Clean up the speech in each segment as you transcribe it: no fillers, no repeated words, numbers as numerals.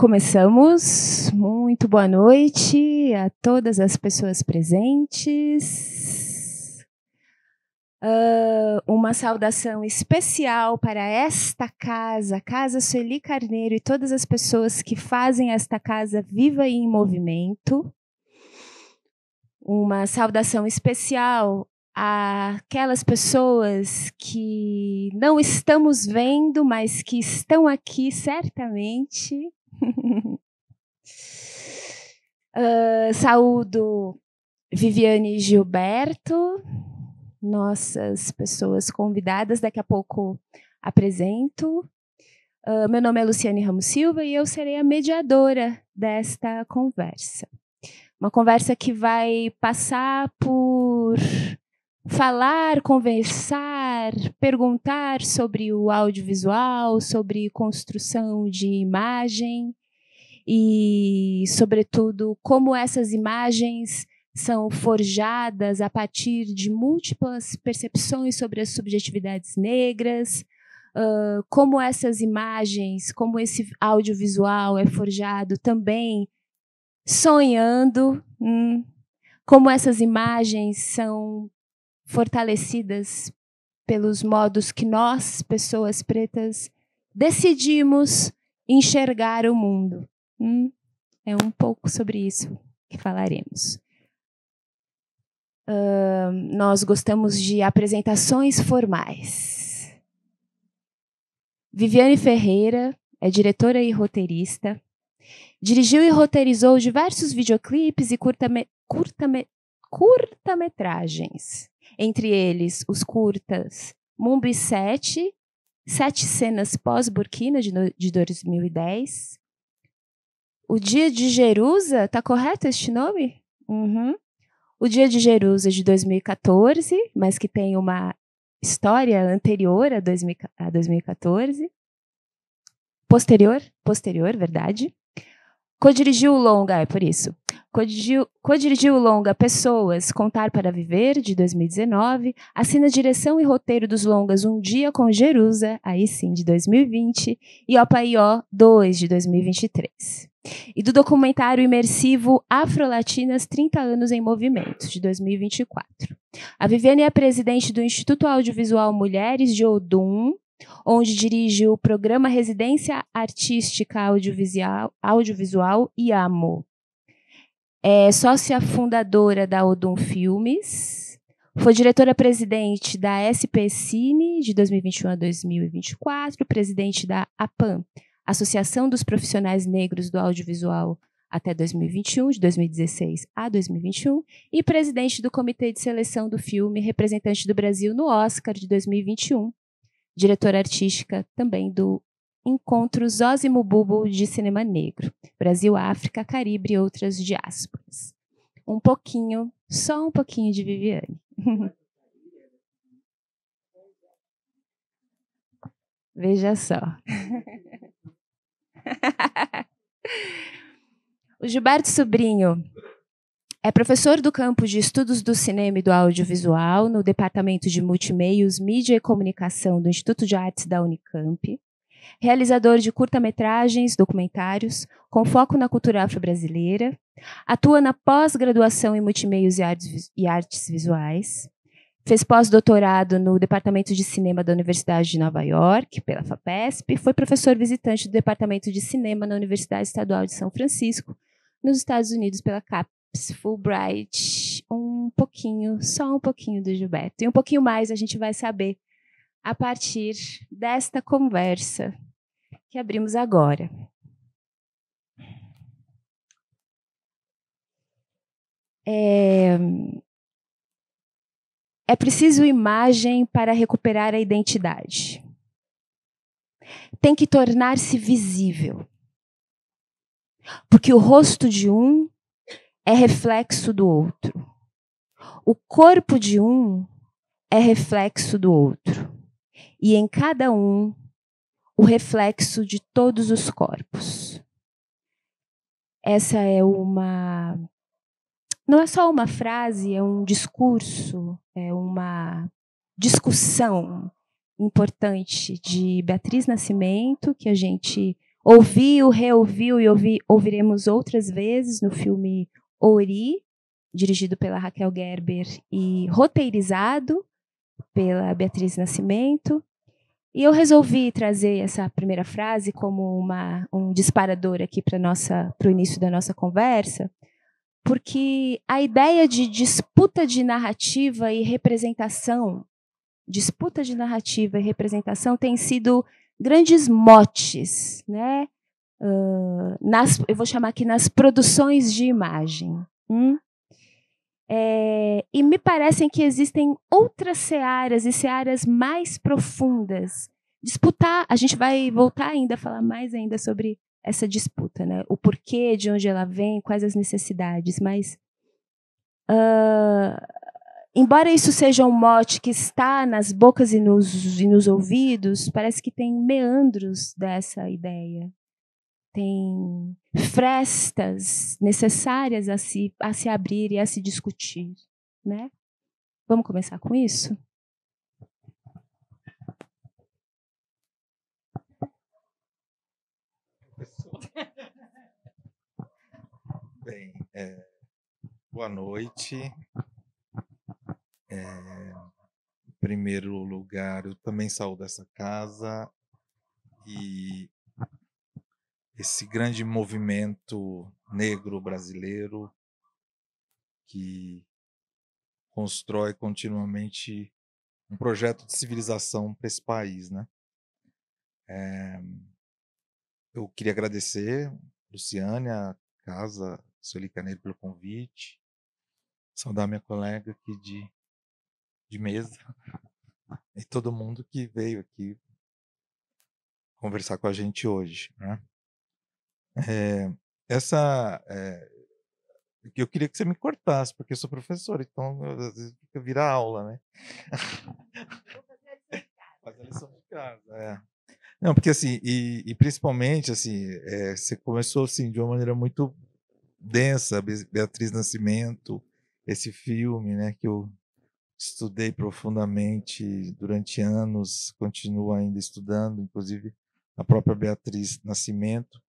Começamos. Muito boa noite a todas as pessoas presentes. Uma saudação especial para esta casa, Casa Sueli Carneiro, e todas as pessoas que fazem esta casa viva e em movimento. Uma saudação especial àquelas pessoas que não estamos vendo, mas que estão aqui certamente. Saúdo Viviane e Gilberto, nossas pessoas convidadas, daqui a pouco apresento. Meu nome é Luciane Ramos Silva e eu serei a mediadora desta conversa. Uma conversa que vai passar por falar, conversar, perguntar sobre o audiovisual, sobre construção de imagem e, sobretudo, como essas imagens são forjadas a partir de múltiplas percepções sobre as subjetividades negras, como essas imagens, como esse audiovisual é forjado também sonhando, como essas imagens são fortalecidas pelos modos que nós, pessoas pretas, decidimos enxergar o mundo. É um pouco sobre isso que falaremos. Nós gostamos de apresentações formais. Viviane Ferreira é diretora e roteirista. Dirigiu e roteirizou diversos videoclipes e curta-metragens. Entre eles, os curtas Mumbi 7, 7 cenas pós-Burkina, de 2010. O Dia de Jerusa, tá correto este nome? O Dia de Jerusa, de 2014, mas que tem uma história anterior a 2014. Posterior, verdade. Co-dirigiu o longa, por isso. Co-dirigiu o longa Pessoas, Contar para Viver, de 2019. Assina direção e roteiro dos longas Um Dia com Jerusa, aí sim, de 2020. E Opaió 2, de 2023. E do documentário imersivo Afrolatinas 30 anos em Movimento, de 2024. A Viviane é presidente do Instituto Audiovisual Mulheres de Odum, onde dirige o programa Residência Artística Audiovisual IAMO. É sócia fundadora da Odum Filmes, foi diretora-presidente da SP Cine de 2021 a 2024, presidente da APAM, Associação dos Profissionais Negros do Audiovisual, até 2021, de 2016 a 2021, e presidente do Comitê de Seleção do Filme, representante do Brasil no Oscar de 2021. Diretora artística também do Encontro Zósimo Bubo de Cinema Negro, Brasil, África, Caribe e outras diásporas. Só um pouquinho de Viviane. Veja só. O Gilberto Sobrinho é professor do campo de Estudos do Cinema e do Audiovisual no Departamento de Multimeios, Mídia e Comunicação do Instituto de Artes da Unicamp, realizador de curta-metragens, documentários, com foco na cultura afro-brasileira, atua na pós-graduação em Multimeios e Artes Visuais, fez pós-doutorado no Departamento de Cinema da Universidade de Nova York, pela FAPESP, foi professor visitante do Departamento de Cinema na Universidade Estadual de São Francisco, nos Estados Unidos, pela CAPES Fulbright. Só um pouquinho do Gilberto. E um pouquinho mais a gente vai saber a partir desta conversa que abrimos agora. É preciso imagem para recuperar a identidade. Tem que tornar-se visível. Porque o rosto de um é reflexo do outro. O corpo de um é reflexo do outro. E em cada um, o reflexo de todos os corpos. Essa é não é só uma frase, é um discurso, é uma discussão importante de Beatriz Nascimento, que a gente ouviu, reouviu e ouviremos outras vezes no filme Ori, dirigido pela Raquel Gerber e roteirizado pela Beatriz Nascimento. E eu resolvi trazer essa primeira frase como um disparador aqui para o início da nossa conversa, porque a ideia de disputa de narrativa e representação tem sido grandes motes, né? Eu vou chamar aqui nas produções de imagem. E me parecem que existem outras searas e searas mais profundas. A gente vai voltar ainda a falar mais ainda sobre essa disputa, né? O porquê, de onde ela vem, quais as necessidades, mas embora isso seja um mote que está nas bocas e nos ouvidos, parece que tem meandros dessa ideia. Tem frestas necessárias a se abrir e a se discutir, né? Vamos começar com isso? Bem, boa noite. Em primeiro lugar, eu também saúdo essa casa e esse grande movimento negro brasileiro que constrói continuamente um projeto de civilização para esse país, né? Eu queria agradecer Luciane, a casa, Sueli Carneiro, pelo convite, saudar minha colega aqui de mesa e todo mundo que veio aqui conversar com a gente hoje, né? Eu queria que você me cortasse, porque eu sou professor, então às vezes fica vira aula, né? Faz a lição de casa, Não, porque assim, e principalmente assim, você começou assim de uma maneira muito densa, Beatriz Nascimento, esse filme, né, que eu estudei profundamente durante anos, continuo ainda estudando, inclusive a própria Beatriz Nascimento,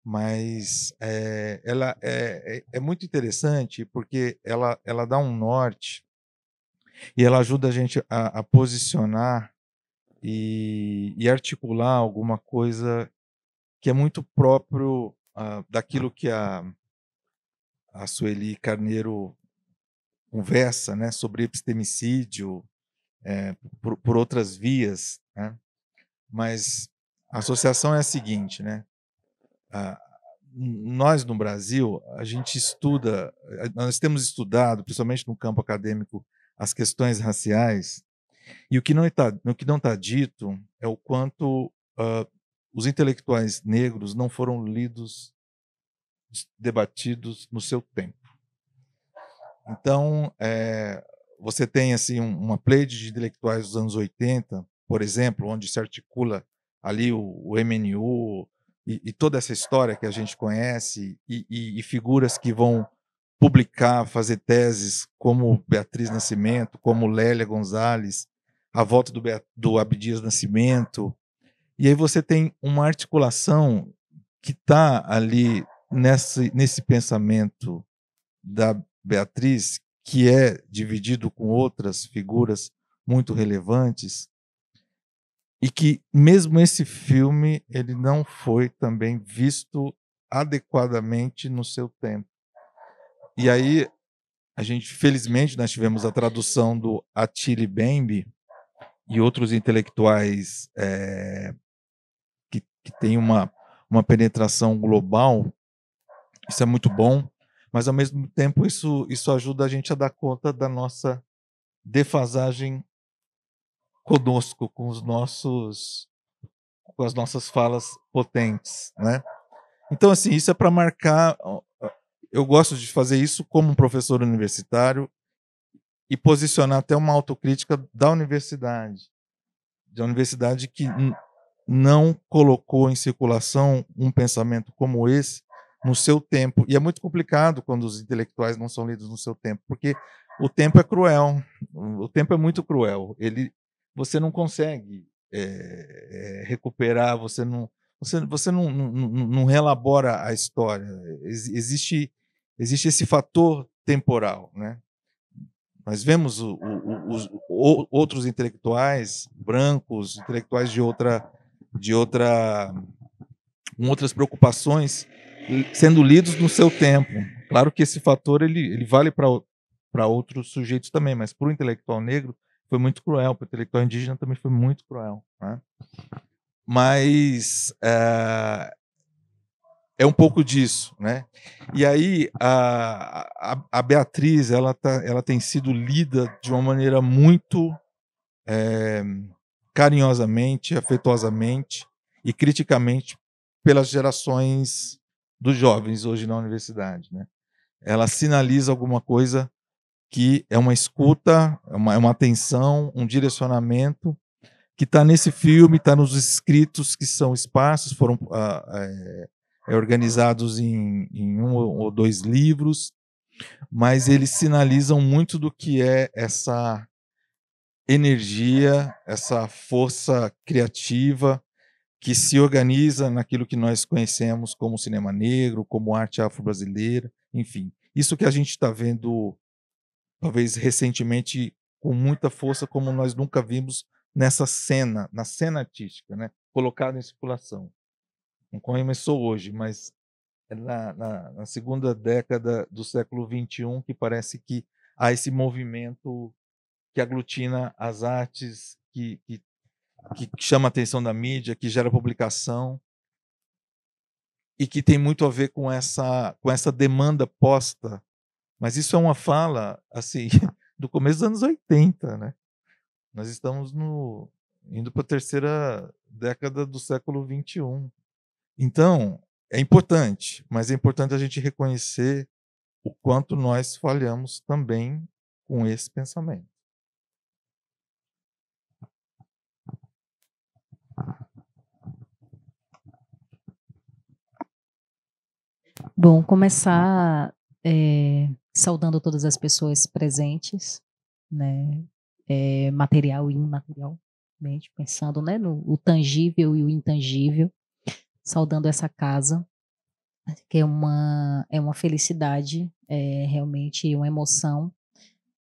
mas ela é muito interessante porque ela dá um norte e ela ajuda a gente a posicionar e articular alguma coisa que é muito próprio daquilo que a Sueli Carneiro conversa, né, sobre epistemicídio por outras vias, né? Mas a associação é a seguinte, né? Nós no Brasil, a gente estuda, nós temos estudado, principalmente no campo acadêmico, as questões raciais, e o que não está dito é o quanto os intelectuais negros não foram lidos, debatidos no seu tempo. Então, você tem assim uma pleide de intelectuais dos anos 80, por exemplo, onde se articula ali o MNU e toda essa história que a gente conhece e figuras que vão publicar, fazer teses como Beatriz Nascimento, como Lélia Gonzalez, a volta do Abdias Nascimento. E aí você tem uma articulação que está ali nesse pensamento da Beatriz, que é dividido com outras figuras muito relevantes, e que mesmo esse filme ele não foi também visto adequadamente no seu tempo. E aí felizmente nós tivemos a tradução do Attili Bembe e outros intelectuais que têm uma penetração global. Isso é muito bom, mas ao mesmo tempo isso ajuda a gente a dar conta da nossa defasagem conosco, com as nossas falas potentes, né? Então assim, isso é para marcar. Eu gosto de fazer isso como um professor universitário e posicionar até uma autocrítica da universidade que não colocou em circulação um pensamento como esse no seu tempo. E é muito complicado quando os intelectuais não são lidos no seu tempo, porque o tempo é cruel, o tempo é muito cruel. Você não consegue recuperar, você você não relabora a história. Existe esse fator temporal, né? Nós vemos os outros intelectuais brancos, intelectuais com outras preocupações sendo lidos no seu tempo. Claro que esse fator ele vale para outros sujeitos também, mas para o intelectual negro foi muito cruel, para o intelectual indígena também foi muito cruel, né? Mas é um pouco disso, né? E aí a Beatriz ela tem sido lida de uma maneira muito carinhosamente, afetuosamente e criticamente pelas gerações dos jovens hoje na universidade, né? Ela sinaliza alguma coisa que é uma escuta, é uma atenção, um direcionamento que está nesse filme, está nos escritos que são esparsos, foram organizados em 1 ou 2 livros, mas eles sinalizam muito do que é essa energia, essa força criativa que se organiza naquilo que nós conhecemos como cinema negro, como arte afro-brasileira, enfim. Isso que a gente está vendo, talvez recentemente, com muita força, como nós nunca vimos nessa cena, na cena artística, né? Colocada em circulação. Não começou hoje, mas é na segunda década do século XXI que parece que há esse movimento que aglutina as artes, que chama a atenção da mídia, que gera publicação e que tem muito a ver com essa demanda posta. Mas isso é uma fala assim do começo dos anos 80, né? Nós estamos indo para a terceira década do século XXI. Então, é importante, mas é importante a gente reconhecer o quanto nós falhamos também com esse pensamento. Bom, começar saudando todas as pessoas presentes, né, material e imaterialmente, pensando, né, no tangível e o intangível, saudando essa casa, que é uma felicidade, realmente uma emoção,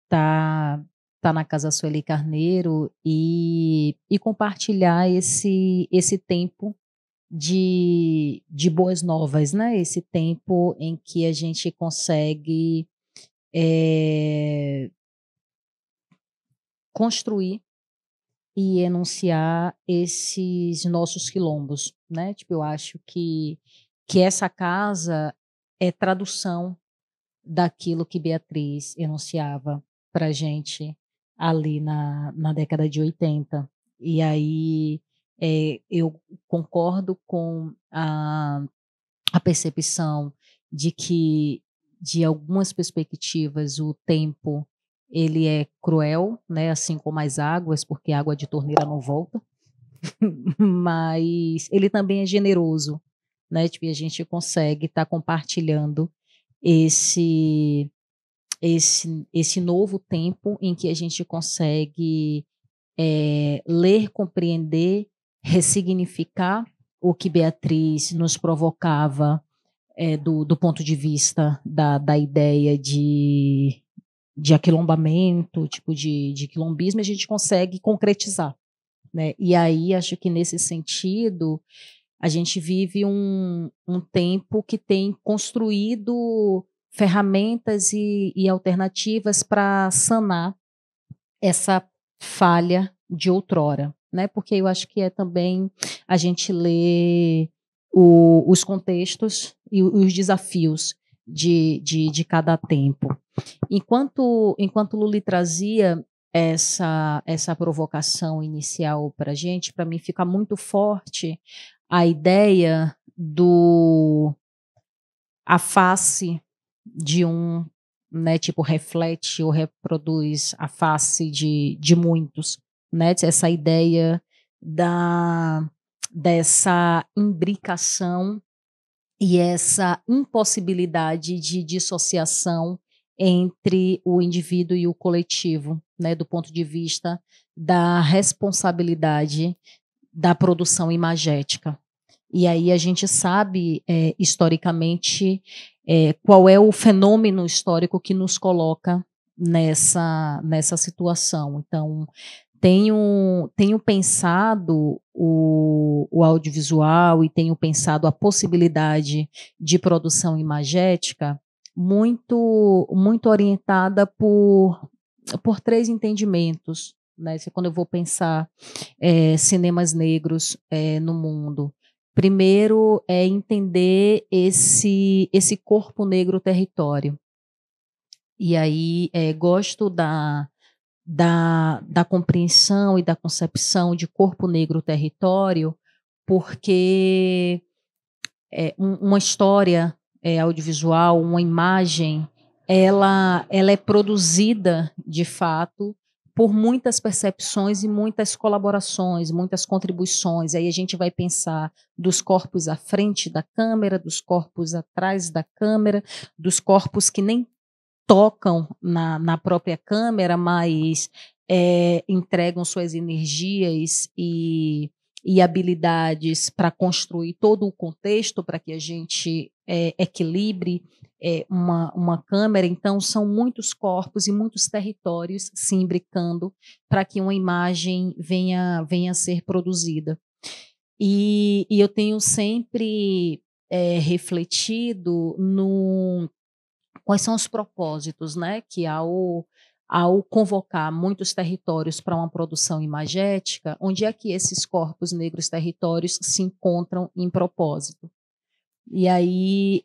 tá na Casa Sueli Carneiro e compartilhar esse tempo de boas novas, né? Esse tempo em que a gente consegue construir e enunciar esses nossos quilombos, né? Tipo, eu acho que essa casa é tradução daquilo que Beatriz enunciava para a gente ali na década de 80. E aí eu concordo com a percepção de que, de algumas perspectivas, o tempo ele é cruel, né, assim como as águas, porque a água de torneira não volta, mas ele também é generoso, né, tipo, e a gente consegue estar compartilhando esse novo tempo em que a gente consegue ler, compreender, ressignificar o que Beatriz nos provocava do ponto de vista da ideia de aquilombamento, tipo de quilombismo, a gente consegue concretizar, né? E aí acho que nesse sentido a gente vive um tempo que tem construído ferramentas e alternativas para sanar essa falha de outrora, né? Porque eu acho que é também a gente ler os contextos e os desafios de cada tempo. Enquanto Luli trazia essa provocação inicial para a gente, para mim fica muito forte a ideia a face de um, né, tipo, reflete ou reproduz a face de muitos, né? Essa ideia dessa imbricação e essa impossibilidade de dissociação entre o indivíduo e o coletivo, né, do ponto de vista da responsabilidade da produção imagética. E aí a gente sabe, historicamente, qual é o fenômeno histórico que nos coloca nessa situação. Então, tenho pensado o audiovisual e tenho pensado a possibilidade de produção imagética muito, muito orientada por 3 entendimentos, né? Quando eu vou pensar cinemas negros no mundo. Primeiro é entender esse corpo negro território. E aí gosto da compreensão e da concepção de corpo negro território, porque uma história audiovisual, uma imagem, ela é produzida, de fato, por muitas percepções e muitas colaborações, muitas contribuições. Aí a gente vai pensar dos corpos à frente da câmera, dos corpos atrás da câmera, dos corpos que nem tocam na própria câmera, mas entregam suas energias e habilidades para construir todo o contexto para que a gente equilibre uma câmera. Então, são muitos corpos e muitos territórios se imbricando para que uma imagem venha a ser produzida. E eu tenho sempre refletido quais são os propósitos, né, que ao convocar muitos territórios para uma produção imagética, onde é que esses corpos negros territórios se encontram em propósito. E aí,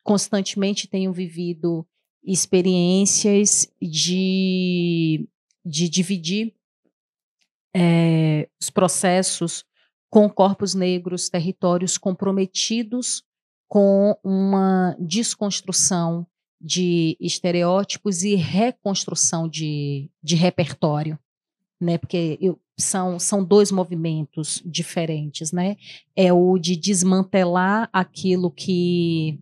constantemente tenho vivido experiências de dividir os processos com corpos negros, territórios comprometidos com uma desconstrução de estereótipos e reconstrução de repertório, né? Porque são 2 movimentos diferentes, né? É o de desmantelar aquilo que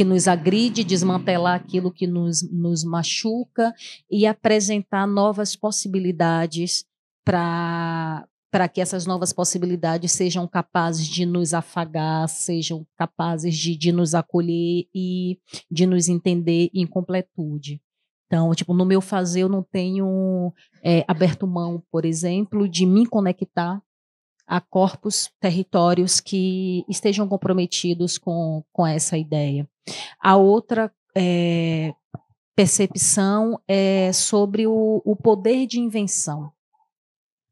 nos agride, desmantelar aquilo que nos machuca e apresentar novas possibilidades para que essas novas possibilidades sejam capazes de nos afagar, sejam capazes de nos acolher e de nos entender em completude. Então, tipo, no meu fazer, eu não tenho aberto mão, por exemplo, de me conectar a corpos, territórios que estejam comprometidos com essa ideia. A outra percepção é sobre o poder de invenção.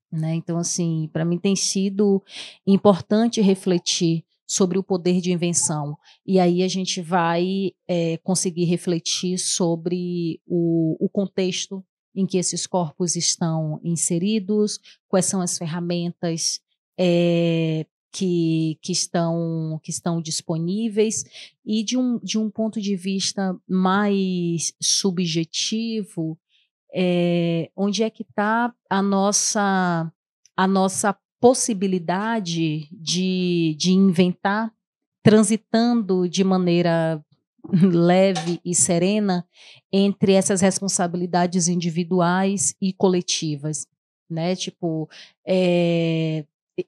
Né? Então, assim, para mim tem sido importante refletir sobre o poder de invenção. E aí a gente vai conseguir refletir sobre o contexto em que esses corpos estão inseridos, quais são as ferramentas que estão disponíveis, e de um ponto de vista mais subjetivo, onde é que está a nossa possibilidade de inventar, transitando de maneira leve e serena entre essas responsabilidades individuais e coletivas, né? Tipo,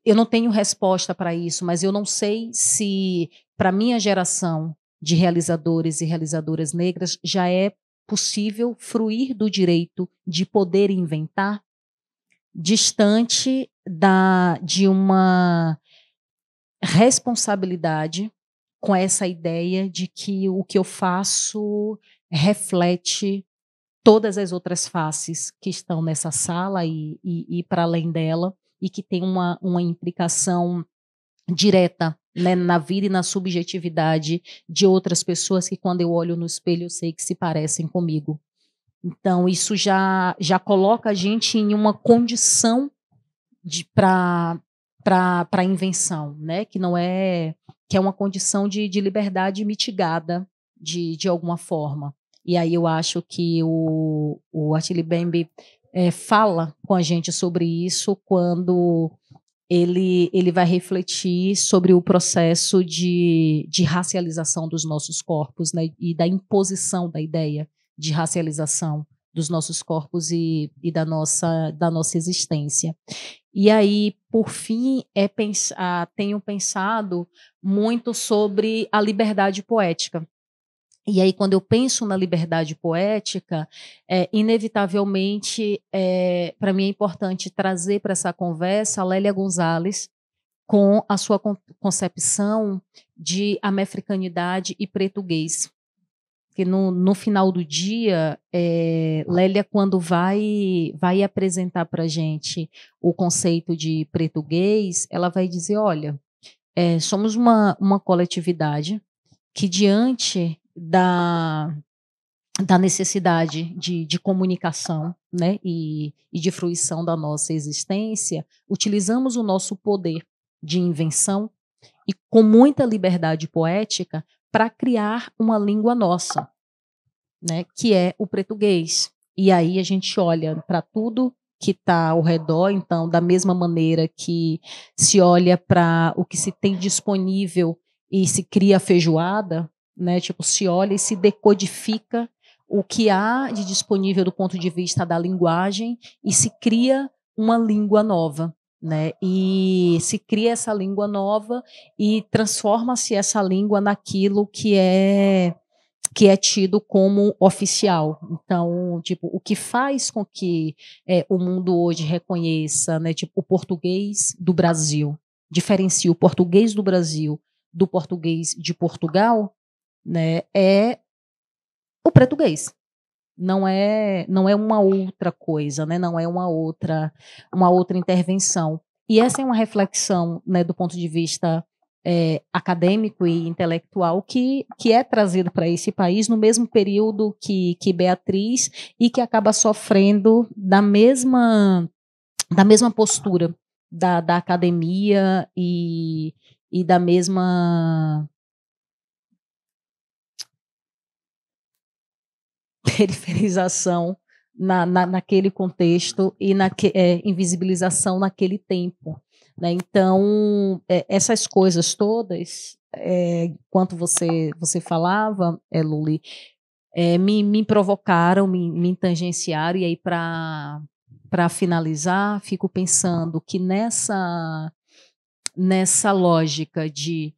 eu não tenho resposta para isso, mas eu não sei se para minha geração de realizadores e realizadoras negras já é possível fruir do direito de poder inventar, distante de uma responsabilidade com essa ideia de que o que eu faço reflete todas as outras faces que estão nessa sala e para além dela, e que tem uma implicação direta, né, na vida e na subjetividade de outras pessoas que, quando eu olho no espelho, eu sei que se parecem comigo. Então, isso já coloca a gente em uma condição para a invenção, né? Que é uma condição de liberdade mitigada de alguma forma. E aí eu acho que o Attili Bembe fala com a gente sobre isso quando ele vai refletir sobre o processo de racialização dos nossos corpos, né, e da imposição da ideia de racialização dos nossos corpos e da nossa existência. E aí, por fim, tenho pensado muito sobre a liberdade poética. E aí, quando eu penso na liberdade poética, inevitavelmente, para mim é importante trazer para essa conversa a Lélia Gonzalez, com a sua concepção de amefricanidade e português. Porque no final do dia, Lélia, quando vai apresentar para a gente o conceito de português, ela vai dizer, olha, somos uma coletividade que, diante da necessidade de comunicação, né, e de fruição da nossa existência, utilizamos o nosso poder de invenção e com muita liberdade poética para criar uma língua nossa, né, que é o português. E aí a gente olha para tudo que está ao redor, então, da mesma maneira que se olha para o que se tem disponível e se cria feijoada, né, tipo, se olha e se decodifica o que há de disponível do ponto de vista da linguagem e se cria uma língua nova, né? E se cria essa língua nova e transforma-se essa língua naquilo que é tido como oficial. Então, tipo, o que faz com que o mundo hoje reconheça, né, tipo, o português do Brasil, diferencia o português do Brasil do português de Portugal, né, é o português. Não é uma outra coisa, né? Não é uma outra intervenção. E essa é uma reflexão, né, do ponto de vista acadêmico e intelectual que é trazido para esse país no mesmo período que Beatriz e que acaba sofrendo da mesma postura da academia e da mesma periferização naquele contexto e invisibilização naquele tempo, né? Então, essas coisas todas, enquanto você falava, Luli, me provocaram, me tangenciaram, e aí, para finalizar, fico pensando que nessa lógica de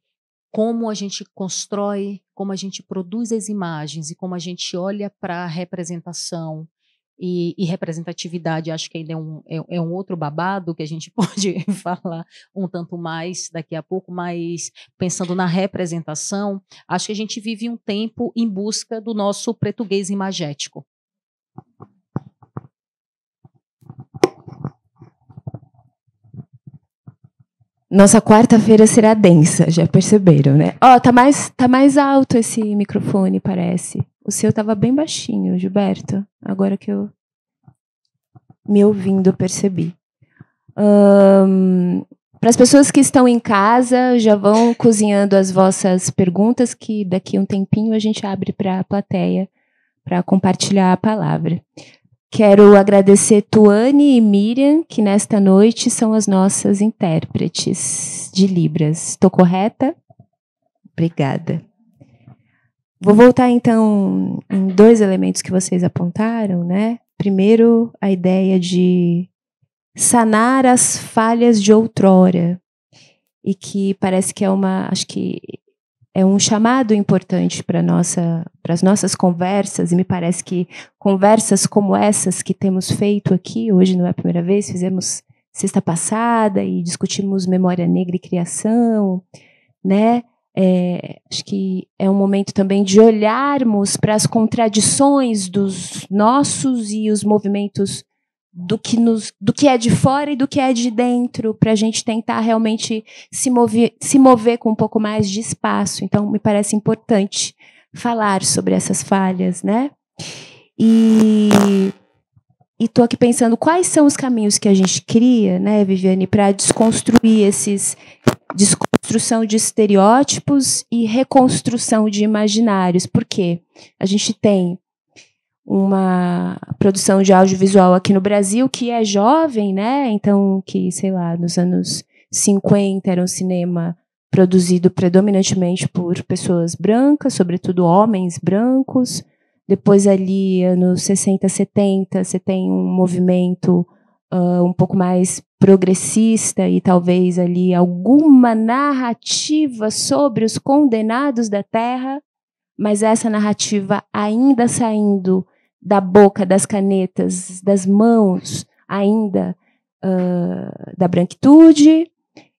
como a gente constrói, como a gente produz as imagens e como a gente olha para a representação e representatividade, acho que ainda é um outro babado que a gente pode falar um tanto mais daqui a pouco, mas pensando na representação, acho que a gente vive um tempo em busca do nosso português imagético. Nossa quarta-feira será densa, já perceberam, né? Ó, tá mais alto esse microfone, parece. O seu tava bem baixinho, Gilberto. Agora que eu me ouvindo percebi. Para as pessoas que estão em casa, já vão cozinhando as vossas perguntas, que daqui a um tempinho a gente abre para a plateia para compartilhar a palavra. Quero agradecer Tuane e Miriam, que nesta noite são as nossas intérpretes de Libras. Estou correta? Obrigada. Vou voltar, então, em 2 elementos que vocês apontaram, né? Primeiro, a ideia de sanar as falhas de outrora, e que parece que acho que é um chamado importante para as nossas conversas, e me parece que conversas como essas que temos feito aqui, hoje não é a primeira vez, fizemos sexta passada e discutimos memória negra e criação, né? Acho que é um momento também de olharmos para as contradições dos nossos e os movimentos do que é de fora e do que é de dentro, para a gente tentar realmente se mover com um pouco mais de espaço. Então, me parece importante falar sobre essas falhas, né? E estou aqui pensando quais são os caminhos que a gente cria, né, Viviane, para desconstruir desconstrução de estereótipos e reconstrução de imaginários. Por quê? A gente tem uma produção de audiovisual aqui no Brasil que é jovem, né? Então, que, sei lá, nos anos 50 era um cinema produzido predominantemente por pessoas brancas, sobretudo homens brancos. Depois, ali, anos 60, 70, você tem um movimento um pouco mais progressista e talvez ali alguma narrativa sobre os condenados da terra, mas essa narrativa ainda saindo da boca, das canetas, das mãos, ainda da branquitude.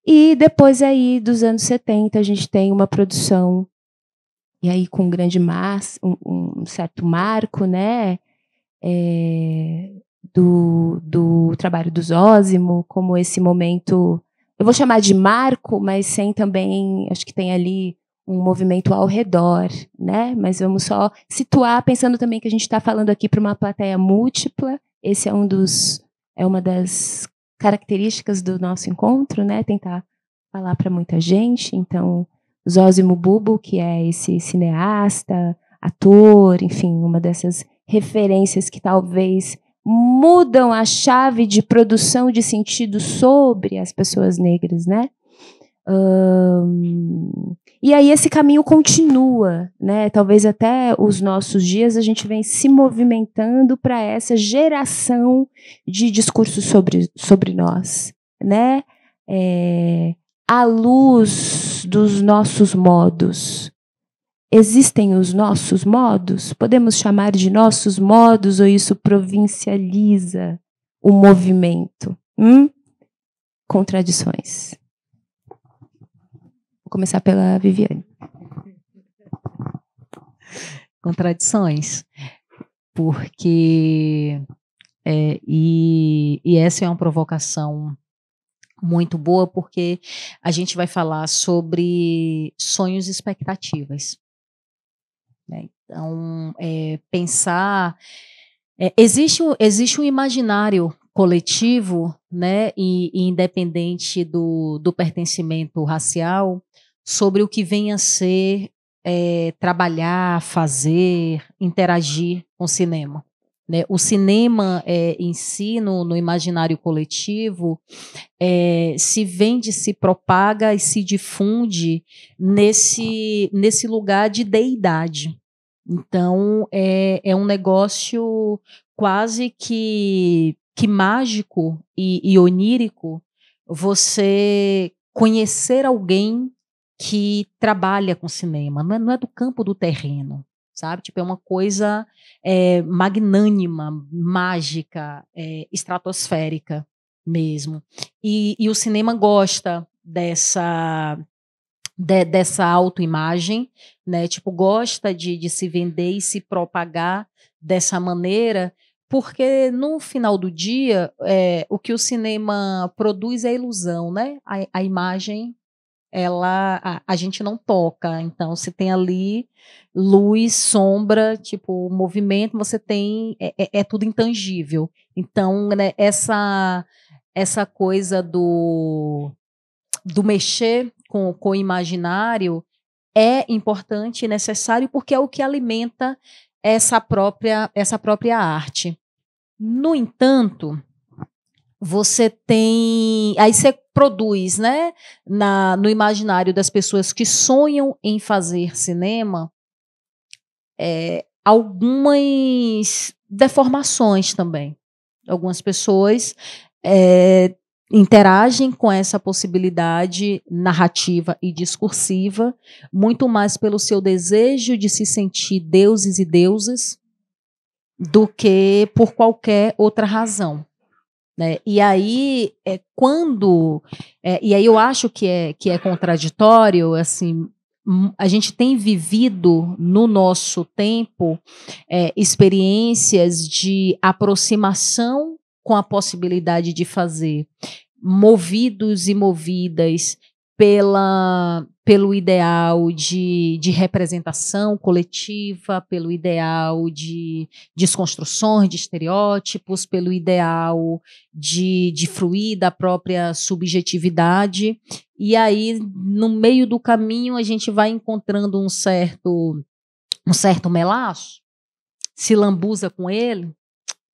E depois aí dos anos 70 a gente tem uma produção, e aí com um certo marco, né, do trabalho do Zósimo, como esse momento, eu vou chamar de marco, mas sem também, acho que tem ali um movimento ao redor, né? Mas vamos só situar, pensando também que a gente está falando aqui para uma plateia múltipla. Esse é uma das características do nosso encontro, né? Tentar falar para muita gente. Então, Zósimo Bubu, que é esse cineasta, ator, enfim, uma dessas referências que talvez mudam a chave de produção de sentido sobre as pessoas negras, né? E aí esse caminho continua, né? Talvez até os nossos dias a gente vem se movimentando para essa geração de discursos sobre nós, né? À luz dos nossos modos. Existem os nossos modos? Podemos chamar de nossos modos ou isso provincializa o movimento? Contradições. Vou começar pela Viviane. Contradições. Porque e essa é uma provocação muito boa, porque a gente vai falar sobre sonhos e expectativas. Então, pensar... existe um imaginário coletivo, né, e independente do pertencimento racial, sobre o que vem a ser trabalhar, fazer, interagir com o cinema. Né? O cinema em si, no imaginário coletivo, se vende, se propaga e se difunde nesse lugar de deidade. Então, é um negócio quase que mágico e onírico você conhecer alguém que trabalha com cinema. Não é do campo do terreno, sabe? Tipo, é uma coisa magnânima, mágica, estratosférica mesmo. E o cinema gosta dessa autoimagem, né? Tipo, gosta de se vender e se propagar dessa maneira, porque no final do dia o que o cinema produz é ilusão, né? A imagem, a gente não toca, então você tem ali luz, sombra, tipo, movimento, você tem, tudo intangível. Então, né, essa coisa do mexer com o imaginário é importante e necessário, porque é o que alimenta essa própria arte. No entanto, você tem... Aí você produz, né, no imaginário das pessoas que sonham em fazer cinema, algumas deformações também. Algumas pessoas interagem com essa possibilidade narrativa e discursiva muito mais pelo seu desejo de se sentir deuses e deusas do que por qualquer outra razão. Né? E aí, e aí eu acho que é contraditório, assim, a gente tem vivido no nosso tempo experiências de aproximação com a possibilidade de fazer, movidos e movidas pelo ideal de representação coletiva, pelo ideal de desconstruções de estereótipos, pelo ideal de fruir da própria subjetividade. E aí, no meio do caminho, a gente vai encontrando um certo melaço, se lambuza com ele,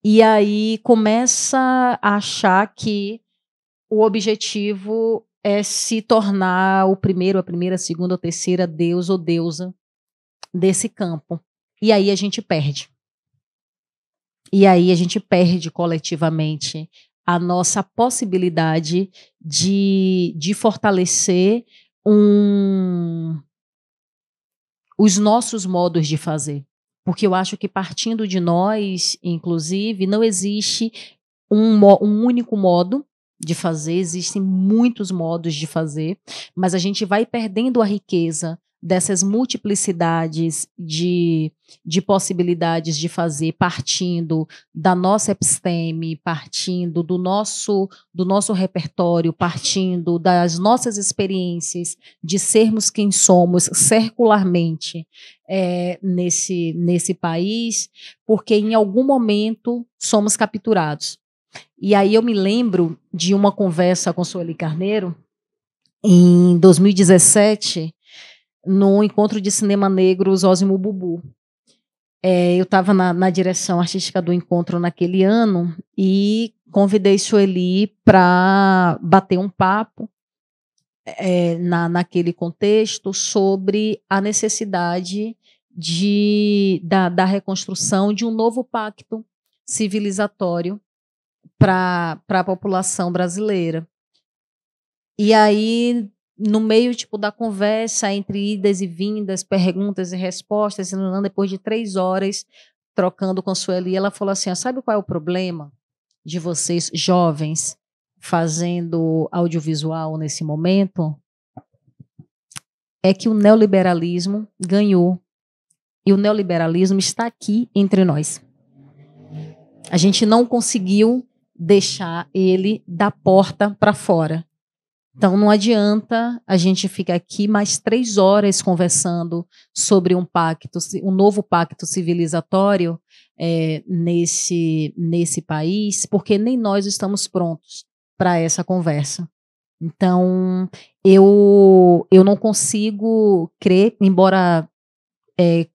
e aí começa a achar que o objetivo é se tornar o primeiro, a primeira, a segunda, a terceira deus ou deusa desse campo. E aí a gente perde. E aí a gente perde coletivamente a nossa possibilidade de fortalecer os nossos modos de fazer. Porque eu acho que partindo de nós, inclusive, não existe um único modo de fazer, existem muitos modos de fazer, mas a gente vai perdendo a riqueza dessas multiplicidades de possibilidades de fazer, partindo da nossa episteme, partindo do nosso repertório, partindo das nossas experiências de sermos quem somos circularmente nesse país, porque em algum momento somos capturados. E aí eu me lembro de uma conversa com Sueli Carneiro, em 2017, no Encontro de Cinema Negro Zósimo Bubu. Eu estava na direção artística do encontro naquele ano e convidei Sueli para bater um papo naquele contexto sobre a necessidade da reconstrução de um novo pacto civilizatório para a população brasileira. E aí, no meio da conversa, entre idas e vindas, perguntas e respostas, depois de 3 horas trocando com Sueli, ela falou assim: sabe qual é o problema de vocês, jovens, fazendo audiovisual nesse momento? É que o neoliberalismo ganhou. E o neoliberalismo está aqui entre nós. A gente não conseguiu deixar ele da porta para fora. Então, não adianta a gente ficar aqui mais 3 horas conversando sobre um novo pacto civilizatório nesse país, porque nem nós estamos prontos para essa conversa. Então, eu não consigo crer, embora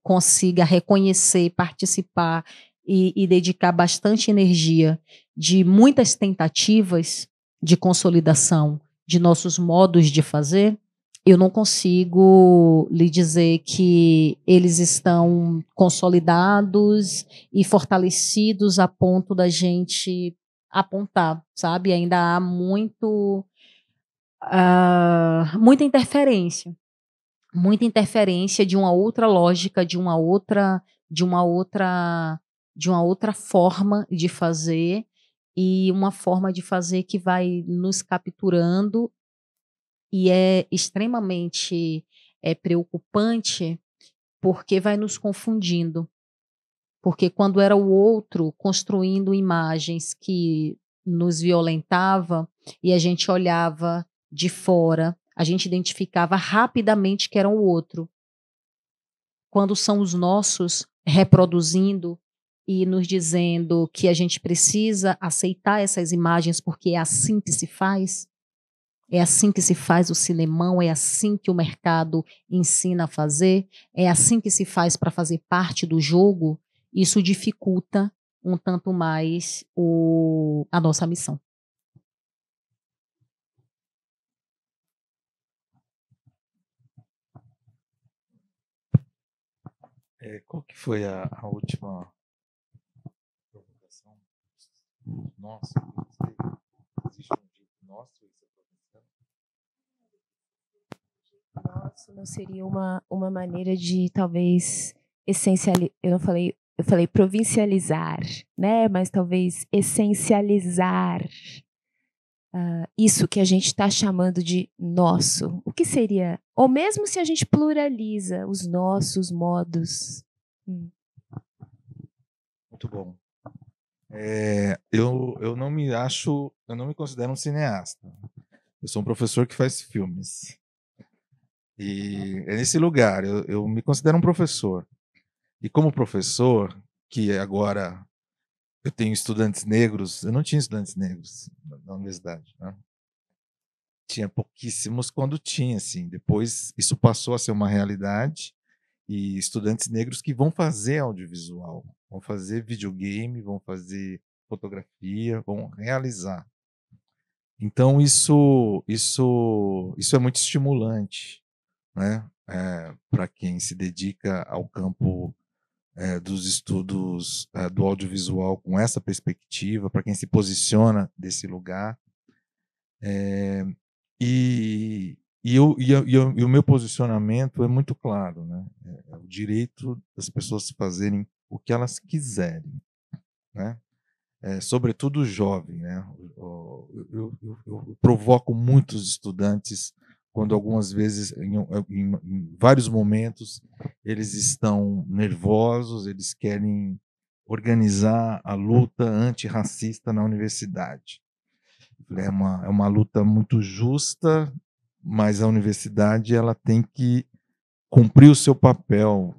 consiga reconhecer, participar e dedicar bastante energia de muitas tentativas de consolidação de nossos modos de fazer, eu não consigo lhe dizer que eles estão consolidados e fortalecidos a ponto da gente apontar, sabe? Ainda há muita interferência de uma outra lógica, de uma outra forma de fazer, e uma forma de fazer que vai nos capturando e é extremamente preocupante, porque vai nos confundindo. Porque quando era o outro construindo imagens que nos violentava e a gente olhava de fora, a gente identificava rapidamente que era o outro. Quando são os nossos reproduzindo e nos dizendo que a gente precisa aceitar essas imagens porque é assim que se faz o cinemão, é assim que o mercado ensina a fazer, é assim que se faz para fazer parte do jogo, isso dificulta um tanto mais a nossa missão. Qual que foi a última provocação? Nossa, existe um jeito nosso Nossa, não seria uma maneira de talvez eu falei provincializar, né? Mas talvez essencializar isso que a gente está chamando de nosso. O que seria? Ou mesmo se a gente pluraliza os nossos modos. Muito bom. Eu não me considero um cineasta. Eu sou um professor que faz filmes. E é nesse lugar, eu me considero um professor. E como professor, que agora eu tenho estudantes negros, eu não tinha estudantes negros na universidade, né? Tinha pouquíssimos quando tinha, assim. Depois isso passou a ser uma realidade, e estudantes negros que vão fazer audiovisual, vão fazer videogame, vão fazer fotografia, vão realizar. Então isso é muito estimulante, né? Para quem se dedica ao campo dos estudos do audiovisual com essa perspectiva, para quem se posiciona desse lugar. E o meu posicionamento é muito claro, né? É o direito das pessoas fazerem o que elas quiserem, né? Sobretudo o jovem, né? Eu provoco muitos estudantes quando algumas vezes, em vários momentos, eles estão nervosos, eles querem organizar a luta antirracista na universidade. É uma luta muito justa, mas a universidade ela tem que cumprir o seu papel,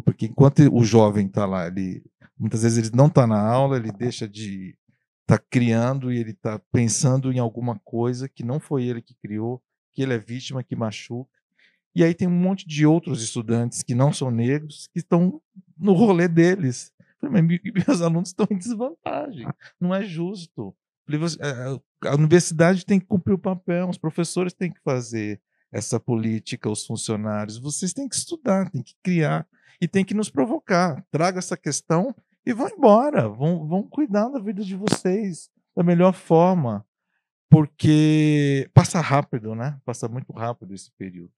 porque enquanto o jovem está lá, muitas vezes ele não está na aula, ele deixa de estar criando e ele está pensando em alguma coisa que não foi ele que criou, que ele é vítima, que machuca. E aí tem um monte de outros estudantes que não são negros que estão no rolê deles. Meus alunos estão em desvantagem, não é justo. A universidade tem que cumprir o papel, os professores têm que fazer essa política, os funcionários. Vocês têm que estudar, têm que criar e têm que nos provocar. Traga essa questão e vão embora. Vão cuidar da vida de vocês da melhor forma, porque passa rápido, né? Passa muito rápido esse período.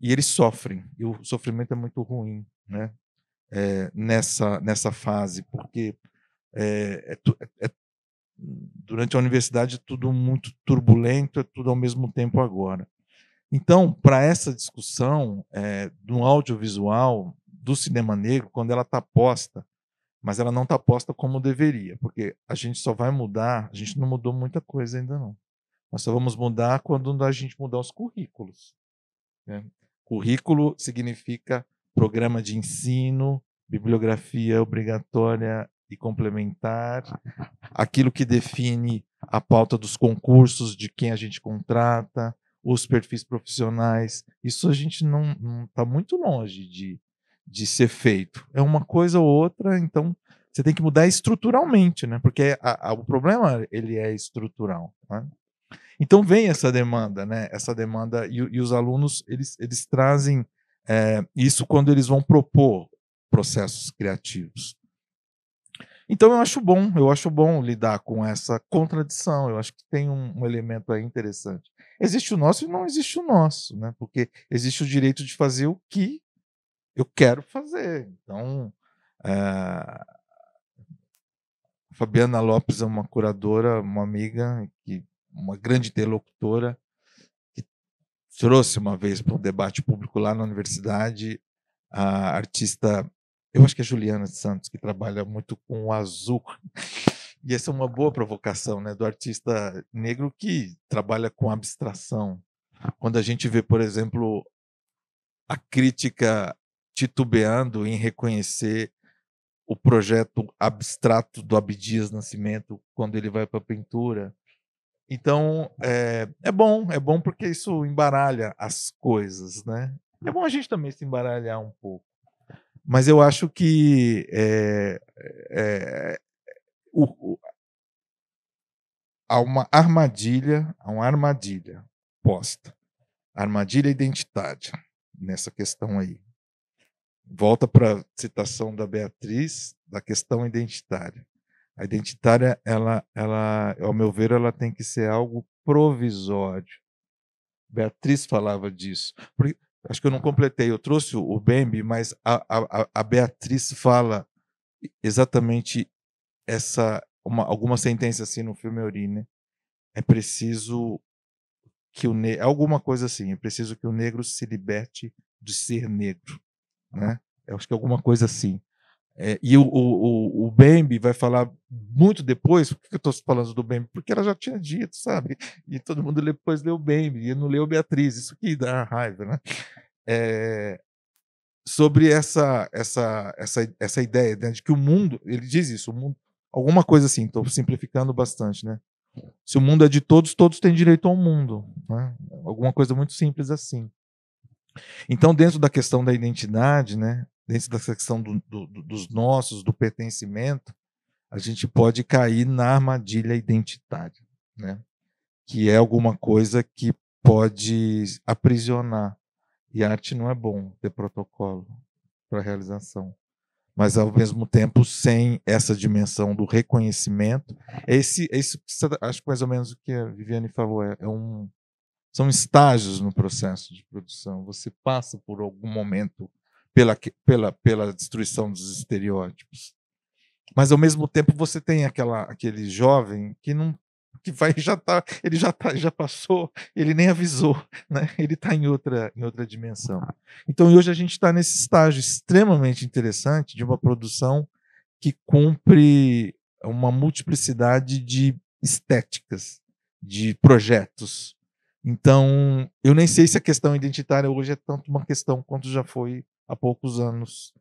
E eles sofrem, e o sofrimento é muito ruim, né? Nessa fase, porque durante a universidade é tudo muito turbulento, é tudo ao mesmo tempo agora. Então, para essa discussão do audiovisual, do cinema negro, quando ela está posta, mas ela não está posta como deveria, porque a gente só vai mudar, a gente não mudou muita coisa ainda não. Nós só vamos mudar quando a gente mudar os currículos, né? Currículo significa programa de ensino, bibliografia obrigatória e complementar, aquilo que define a pauta dos concursos, de quem a gente contrata, os perfis profissionais. Isso a gente não está muito longe de ser feito. É uma coisa ou outra, então você tem que mudar estruturalmente, né? Porque o problema ele é estrutural, né? Então vem essa demanda, né? Essa demanda e os alunos eles trazem isso quando eles vão propor processos criativos. Então eu acho bom lidar com essa contradição. Eu acho que tem um elemento aí interessante. Existe o nosso e não existe o nosso, né? Porque existe o direito de fazer o que eu quero fazer. Então, Fabiana Lopes é uma curadora, uma amiga, uma grande interlocutora, que trouxe uma vez para um debate público lá na universidade a artista, eu acho que é Juliana de Santos, que trabalha muito com o azul. E essa é uma boa provocação, né, do artista negro que trabalha com abstração. Quando a gente vê, por exemplo, a crítica titubeando em reconhecer o projeto abstrato do Abdias Nascimento quando ele vai para a pintura. Então, é bom porque isso embaralha as coisas, né? É bom a gente também se embaralhar um pouco. Mas eu acho que há uma armadilha posta. Armadilha identitária nessa questão aí. Volta para a citação da Beatriz, da questão identitária. A identitária, ela, ao meu ver, ela tem que ser algo provisório. Beatriz falava disso. Porque, acho que eu não completei, eu trouxe o Bembe, mas a Beatriz fala exatamente alguma sentença assim no filme Eurine. É preciso que alguma coisa assim, é preciso que o negro se liberte de ser negro, né? Eu acho que é alguma coisa assim. E o Bembe vai falar muito depois. Por que eu estou falando do Bembe? Porque ela já tinha dito, sabe? E todo mundo depois leu o Bembe e não leu Beatriz. Isso que dá raiva, né? Sobre essa ideia, né, de que o mundo, ele diz isso, o mundo, alguma coisa assim, estou simplificando bastante, né? Se o mundo é de todos, todos têm direito ao mundo, né? Alguma coisa muito simples assim. Então, dentro da questão da identidade, né, dentro da questão dos nossos, do pertencimento, a gente pode cair na armadilha identitária, né, que é alguma coisa que pode aprisionar. E arte não é bom ter protocolo para realização. mas ao mesmo tempo sem essa dimensão do reconhecimento. É isso que acho que mais ou menos o que a Viviane falou, são estágios no processo de produção. Você passa por algum momento pela destruição dos estereótipos, mas ao mesmo tempo você tem aquele jovem que não que vai já passou, ele nem avisou, né? Ele está em outra dimensão. Então hoje a gente está nesse estágio extremamente interessante de uma produção que cumpre uma multiplicidade de estéticas, de projetos. Então eu nem sei se a questão identitária hoje é tanto uma questão quanto já foi há poucos anos.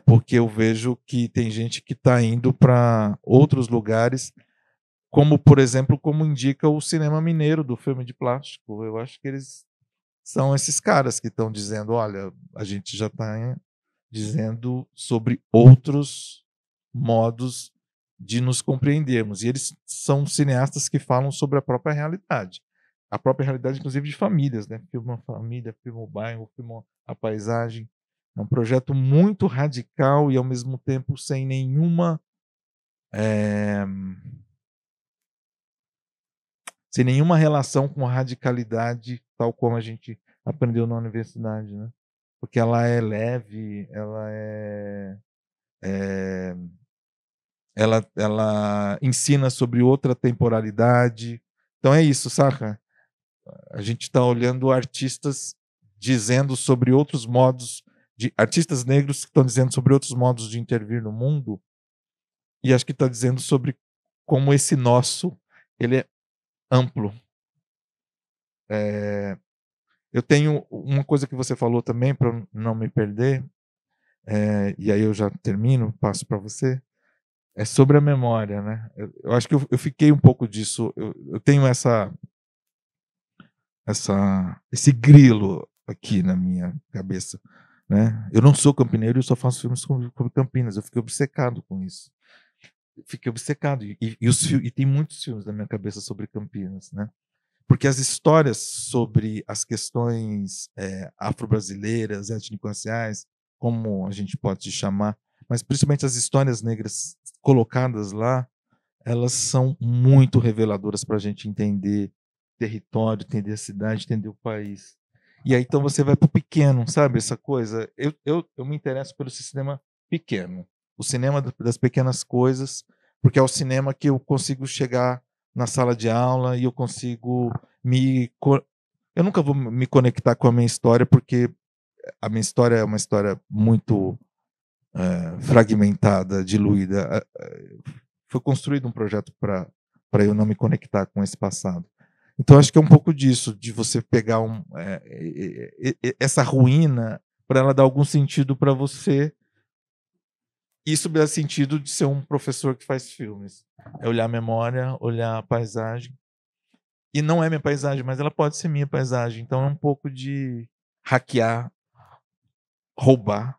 Porque eu vejo que tem gente que está indo para outros lugares, como, por exemplo, como indica o cinema mineiro do filme de plástico. Eu acho que eles são esses caras que estão dizendo, olha, a gente já está dizendo sobre outros modos de nos compreendermos. E eles são cineastas que falam sobre a própria realidade. A própria realidade, inclusive, de famílias, né? Filma a família, filma o bairro, filma a paisagem. É um projeto muito radical e, ao mesmo tempo, sem nenhuma relação com a radicalidade tal como a gente aprendeu na universidade, né? Porque ela é leve, ela ensina sobre outra temporalidade. Então é isso, saca? A gente está olhando artistas dizendo sobre outros modos, artistas negros que estão dizendo sobre outros modos de intervir no mundo, e acho que está dizendo sobre como esse nosso ele é amplo. Eu tenho uma coisa que você falou também, para não me perder, e aí eu já termino, passo para você, é sobre a memória, né? Eu acho que eu fiquei um pouco disso, eu tenho esse grilo aqui na minha cabeça, né? Eu não sou campineiro, eu só faço filmes sobre Campinas, eu fiquei obcecado com isso. Fiquei obcecado, e tem muitos filmes na minha cabeça sobre Campinas, né? Porque as histórias sobre as questões afro-brasileiras, étnico-raciais, como a gente pode chamar, mas principalmente as histórias negras colocadas lá, elas são muito reveladoras para a gente entender território, entender a cidade, entender o país. E aí então você vai para o pequeno, sabe essa coisa? Eu me interesso pelo cinema pequeno, o cinema das pequenas coisas, porque é o cinema que eu consigo chegar na sala de aula e eu consigo eu nunca vou me conectar com a minha história, porque a minha história é uma história muito fragmentada, diluída. Foi construído um projeto para eu não me conectar com esse passado. Então acho que é um pouco disso, de você pegar essa ruína para ela dar algum sentido para você. Isso dá sentido de ser um professor que faz filmes. É olhar a memória, olhar a paisagem. E não é minha paisagem, mas ela pode ser minha paisagem. Então é um pouco de hackear, roubar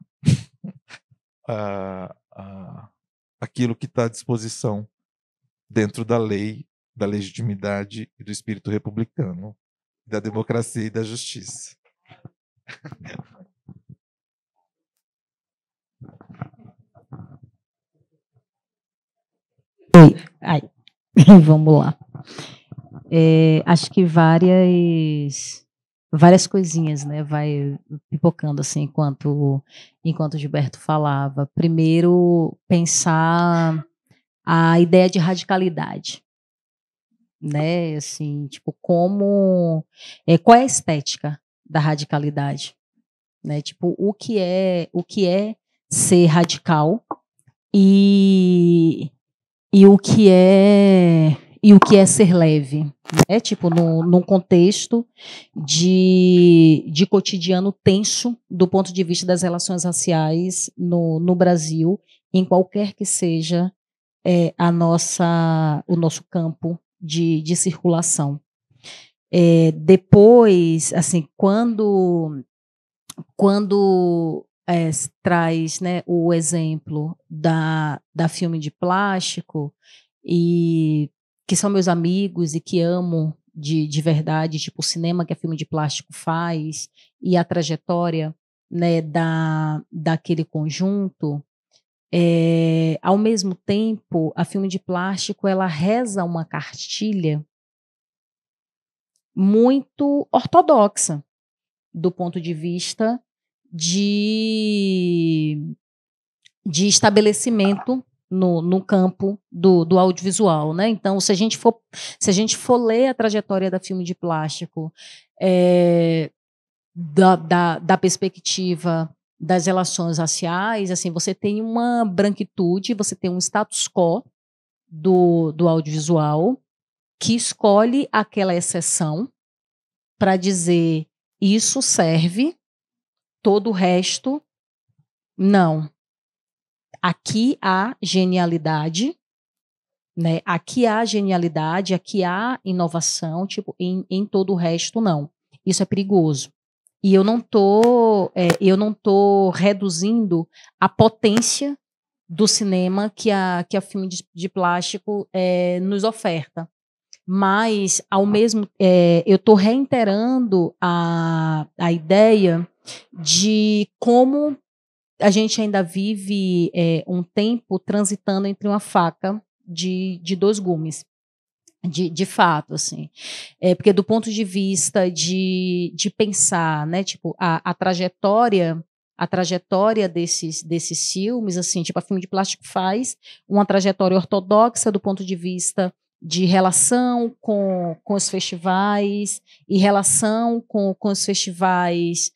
aquilo que está à disposição dentro da lei, da legitimidade e do espírito republicano, da democracia e da justiça. Ai. Vamos lá. Acho que várias coisinhas, né, vai pipocando assim enquanto Gilberto falava. Primeiro, pensar a ideia de radicalidade, né, assim, tipo, qual é a estética da radicalidade, né, tipo, o que é ser radical e o que é ser leve, né? Tipo, num contexto de cotidiano tenso do ponto de vista das relações raciais no Brasil, em qualquer que seja o nosso campo de circulação. Depois, assim, quando traz, né, o exemplo da filme de plástico, e que são meus amigos e que amo de verdade, tipo o cinema que a filme de plástico faz e a trajetória, né, daquele conjunto, Ao mesmo tempo, a Filme de Plástico, ela reza uma cartilha muito ortodoxa, do ponto de vista de estabelecimento no campo do audiovisual, né? Então, se a gente for ler a trajetória da Filme de Plástico da perspectiva das relações raciais, assim, você tem uma branquitude, você tem um status quo do audiovisual que escolhe aquela exceção para dizer isso serve, todo o resto não. Aqui há genialidade, né? Aqui há genialidade, aqui há inovação, tipo, em todo o resto não. Isso é perigoso. E eu não tô reduzindo a potência do cinema que a Filme de Plástico nos oferta. Mas, ao mesmo eu estou reiterando a ideia de como a gente ainda vive um tempo transitando entre uma faca de dois gumes. De fato, assim. Porque do ponto de vista de pensar, né, tipo, a trajetória desses filmes, assim, tipo, a Filme de Plástico faz uma trajetória ortodoxa do ponto de vista de relação com os festivais e relação com os festivais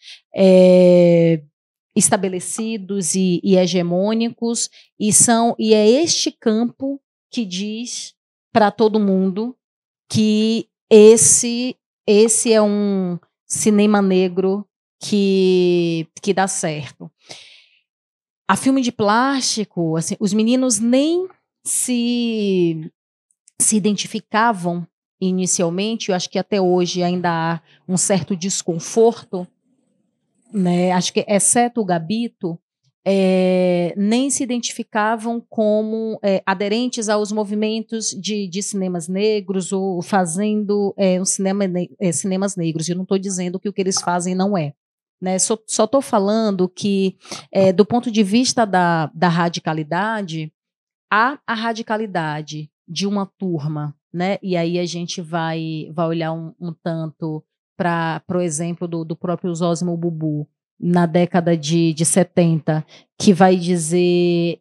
estabelecidos e hegemônicos, e é este campo que diz para todo mundo que esse é um cinema negro que dá certo. A Filme de Plástico, assim, os meninos nem se identificavam inicialmente, eu acho que até hoje ainda há um certo desconforto, né? Acho que, exceto o Gabito, nem se identificavam como aderentes aos movimentos de cinemas negros ou fazendo cinemas negros. Eu não estou dizendo que o que eles fazem não é. Né? Só estou falando que, do ponto de vista da radicalidade, há a radicalidade de uma turma, né? E aí a gente vai olhar um tanto para o exemplo do próprio Zósimo Bubu, na década de 70, que vai dizer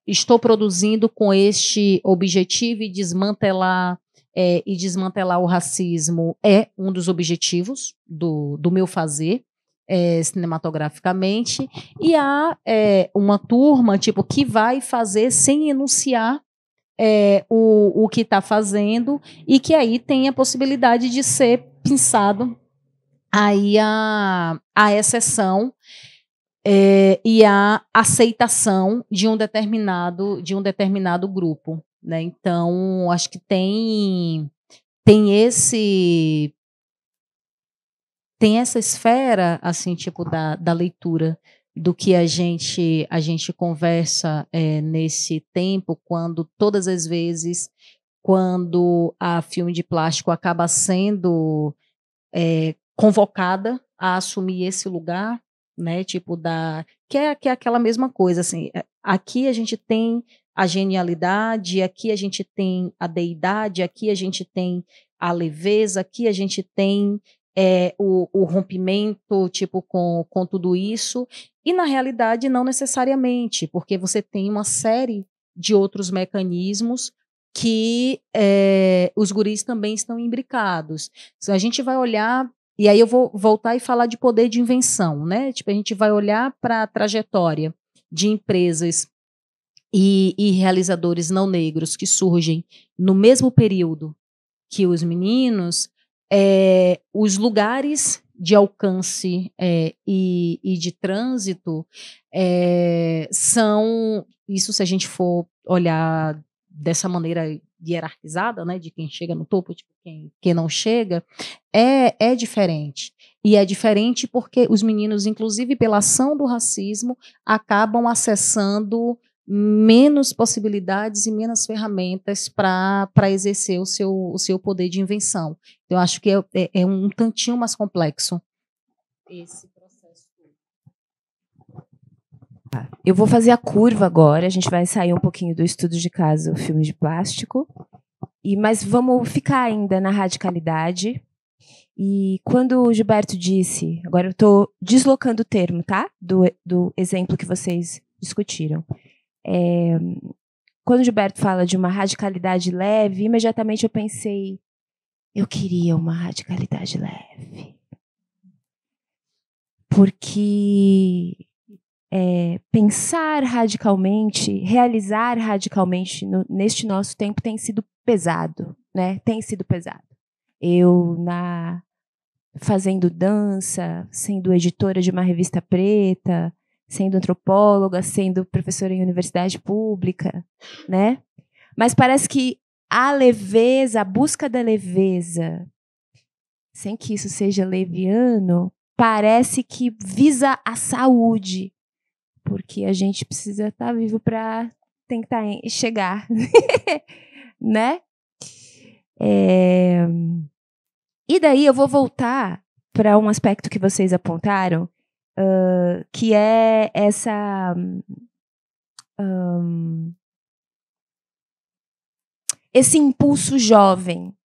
estou produzindo com este objetivo e desmantelar o racismo é um dos objetivos do meu fazer cinematograficamente, e há uma turma tipo que vai fazer sem enunciar o que está fazendo, e que aí tem a possibilidade de ser pensado aí a exceção e a aceitação de um determinado grupo, né? Então, acho que tem essa esfera, assim, tipo, da leitura do que a gente conversa nesse tempo, quando todas as vezes, quando a Filme de Plástico acaba sendo convocada a assumir esse lugar, né, tipo, que é aquela mesma coisa, assim, aqui a gente tem a genialidade, aqui a gente tem a deidade, aqui a gente tem a leveza, aqui a gente tem o rompimento, tipo, com tudo isso, e na realidade não necessariamente, porque você tem uma série de outros mecanismos que os guris também estão imbricados. Se a gente vai olhar, e aí eu vou voltar e falar de poder de invenção, né? Tipo, a gente vai olhar para a trajetória de empresas e realizadores não negros que surgem no mesmo período que os meninos, os lugares de alcance e de trânsito são, isso se a gente for olhar dessa maneira hierarquizada, né, de quem chega no topo, tipo, quem não chega, é diferente. E é diferente porque os meninos, inclusive pela ação do racismo, acabam acessando menos possibilidades e menos ferramentas para exercer o seu poder de invenção. Eu acho que é um tantinho mais complexo esse processo. Eu vou fazer a curva agora, a gente vai sair um pouquinho do estudo de caso filme de plástico, mas vamos ficar ainda na radicalidade. E quando o Gilberto disse, agora eu estou deslocando o termo, tá? Do exemplo que vocês discutiram. Quando o Gilberto fala de uma radicalidade leve, imediatamente eu pensei, eu queria uma radicalidade leve. Porque pensar radicalmente, realizar radicalmente neste nosso tempo tem sido pesado, né? Tem sido pesado. Eu, fazendo dança, sendo editora de uma revista preta, sendo antropóloga, sendo professora em universidade pública, né? Mas parece que a leveza, a busca da leveza, sem que isso seja leviano, parece que visa a saúde, porque a gente precisa estar vivo para tentar chegar, né? E daí eu vou voltar para um aspecto que vocês apontaram, que é esse impulso jovem.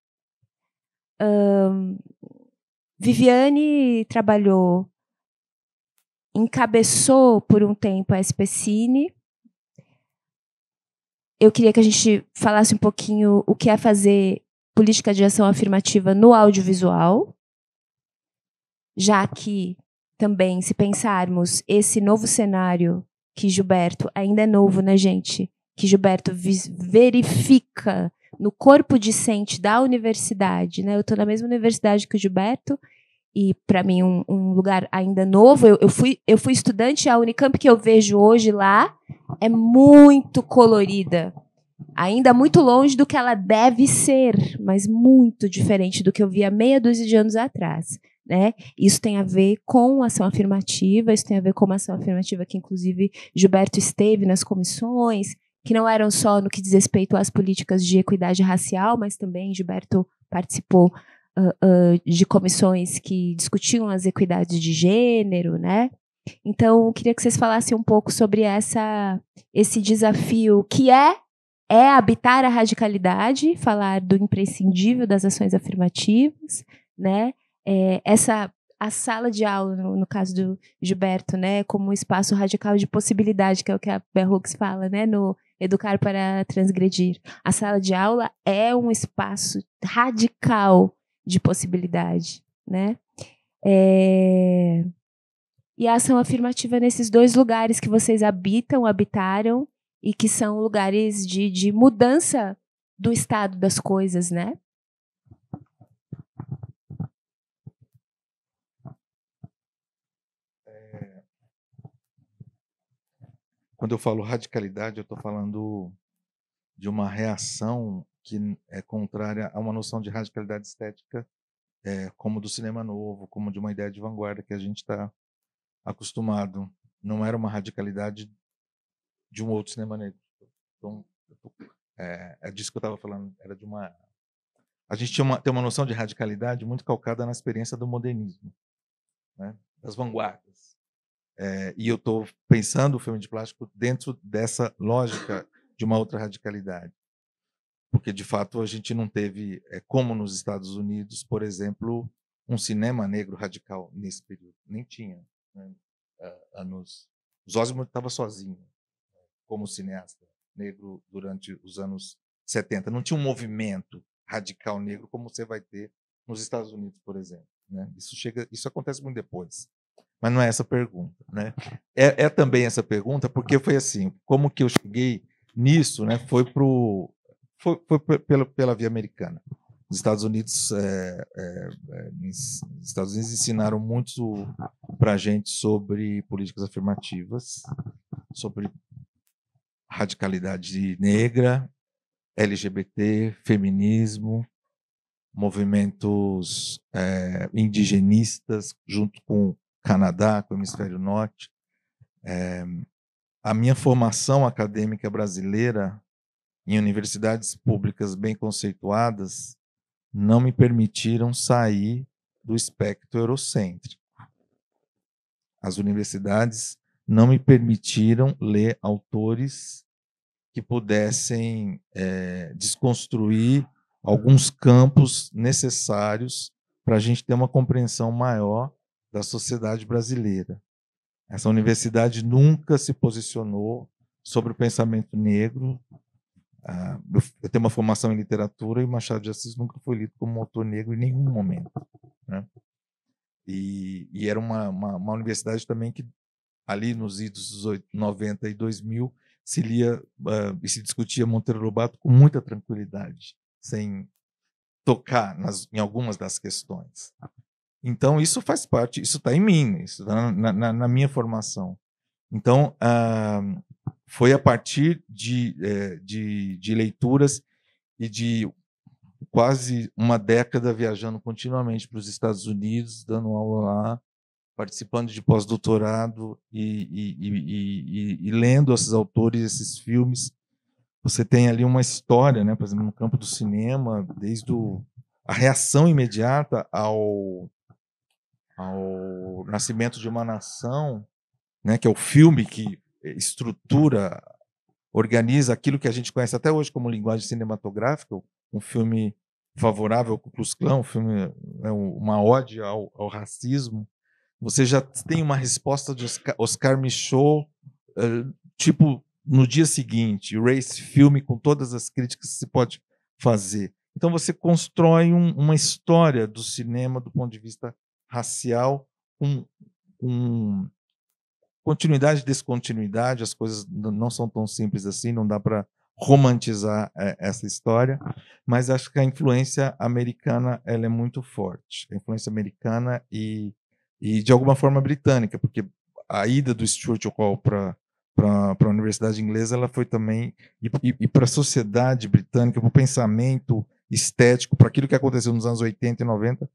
Viviane encabeçou por um tempo a SPCine. Eu queria que a gente falasse um pouquinho o que é fazer política de ação afirmativa no audiovisual, já que também, se pensarmos esse novo cenário que Gilberto, ainda é novo, né, gente? Que Gilberto verifica no corpo discente da universidade, né? Eu estou na mesma universidade que o Gilberto, e para mim um lugar ainda novo. Eu fui estudante, a Unicamp que eu vejo hoje lá é muito colorida, ainda muito longe do que ela deve ser, mas muito diferente do que eu via meia dúzia de anos atrás, né? Isso tem a ver com ação afirmativa, isso tem a ver com uma ação afirmativa que, inclusive, Gilberto esteve nas comissões, que não eram só no que diz respeito às políticas de equidade racial, mas também Gilberto participou de comissões que discutiam as equidades de gênero, né? Então, eu queria que vocês falassem um pouco sobre esse desafio que é habitar a radicalidade, falar do imprescindível das ações afirmativas, né? A sala de aula, no caso do Gilberto, né, como um espaço radical de possibilidade, que é o que a Bell Hooks fala, né, no Educar para Transgredir. A sala de aula é um espaço radical de possibilidade, né? E a ação afirmativa nesses dois lugares que vocês habitaram, e que são lugares de mudança do estado das coisas, né? Quando eu falo radicalidade, eu estou falando de uma reação que é contrária a uma noção de radicalidade estética, como do cinema novo, como de uma ideia de vanguarda que a gente está acostumado. Não era uma radicalidade de um outro cinema negro. Então, é disso que eu estava falando. Era de uma... A gente tem uma noção de radicalidade muito calcada na experiência do modernismo, né? Das vanguardas. E eu estou pensando o filme de plástico dentro dessa lógica de uma outra radicalidade. Porque, de fato, a gente não teve, como nos Estados Unidos, por exemplo, um cinema negro radical nesse período. Nem tinha. Né? O Zósimo estava sozinho, como cineasta negro, durante os anos 70. Não tinha um movimento radical negro como você vai ter nos Estados Unidos, por exemplo. Né? Isso acontece muito depois. Mas não é essa a pergunta, né? É também essa pergunta, porque foi assim, como que eu cheguei nisso, né? Foi pela via americana. Os Estados Unidos ensinaram muito para a gente sobre políticas afirmativas, sobre radicalidade negra, LGBT, feminismo, movimentos indigenistas, junto com Canadá, com o Hemisfério Norte. A minha formação acadêmica brasileira em universidades públicas bem conceituadas não me permitiram sair do espectro eurocêntrico. As universidades não me permitiram ler autores que pudessem desconstruir alguns campos necessários para a gente ter uma compreensão maior da sociedade brasileira. Essa universidade nunca se posicionou sobre o pensamento negro. Eu tenho uma formação em literatura e Machado de Assis nunca foi lido como um autor negro em nenhum momento, né? E era uma universidade também que, ali nos idos 90 e 2000, se lia e se discutia Monteiro Lobato com muita tranquilidade, sem tocar em algumas das questões. Então, isso faz parte, isso está em mim, isso está na minha formação. Então, foi a partir de leituras e de quase uma década viajando continuamente para os Estados Unidos, dando aula lá, participando de pós-doutorado e lendo esses autores, esses filmes. Você tem ali uma história, né? Por exemplo, no campo do cinema, desde a reação imediata ao Nascimento de uma Nação, né? Que é o filme que estrutura, organiza aquilo que a gente conhece até hoje como linguagem cinematográfica, um filme favorável ao Ku Klux Klan, um filme, uma ode ao racismo. Você já tem uma resposta de Oscar Micheaux, tipo, no dia seguinte, esse filme com todas as críticas que se pode fazer. Então você constrói uma história do cinema do ponto de vista racial, com continuidade e descontinuidade. As coisas não são tão simples assim, não dá para romantizar essa história, mas acho que a influência americana ela é muito forte. A influência americana e de alguma forma britânica, porque a ida do Stuart Hall para a Universidade Inglesa, ela foi também, e para a sociedade britânica, para o pensamento estético, para aquilo que aconteceu nos anos 80 e 90,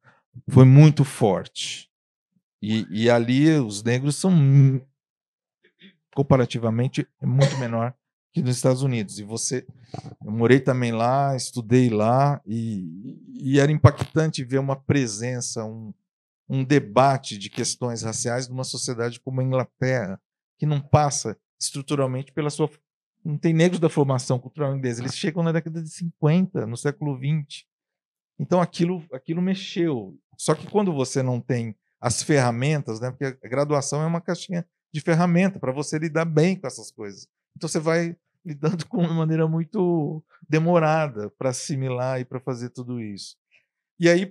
foi muito forte. E ali os negros são comparativamente muito menor que nos Estados Unidos. Eu morei também lá, estudei lá, e era impactante ver uma presença, um debate de questões raciais numa sociedade como a Inglaterra, que não passa estruturalmente pela sua... Não tem negros da formação cultural inglesa, eles chegam na década de 50, no século XX. Então aquilo mexeu. Só que quando você não tem as ferramentas, né, porque a graduação é uma caixinha de ferramenta para você lidar bem com essas coisas. Então você vai lidando com uma maneira muito demorada para assimilar e para fazer tudo isso. E aí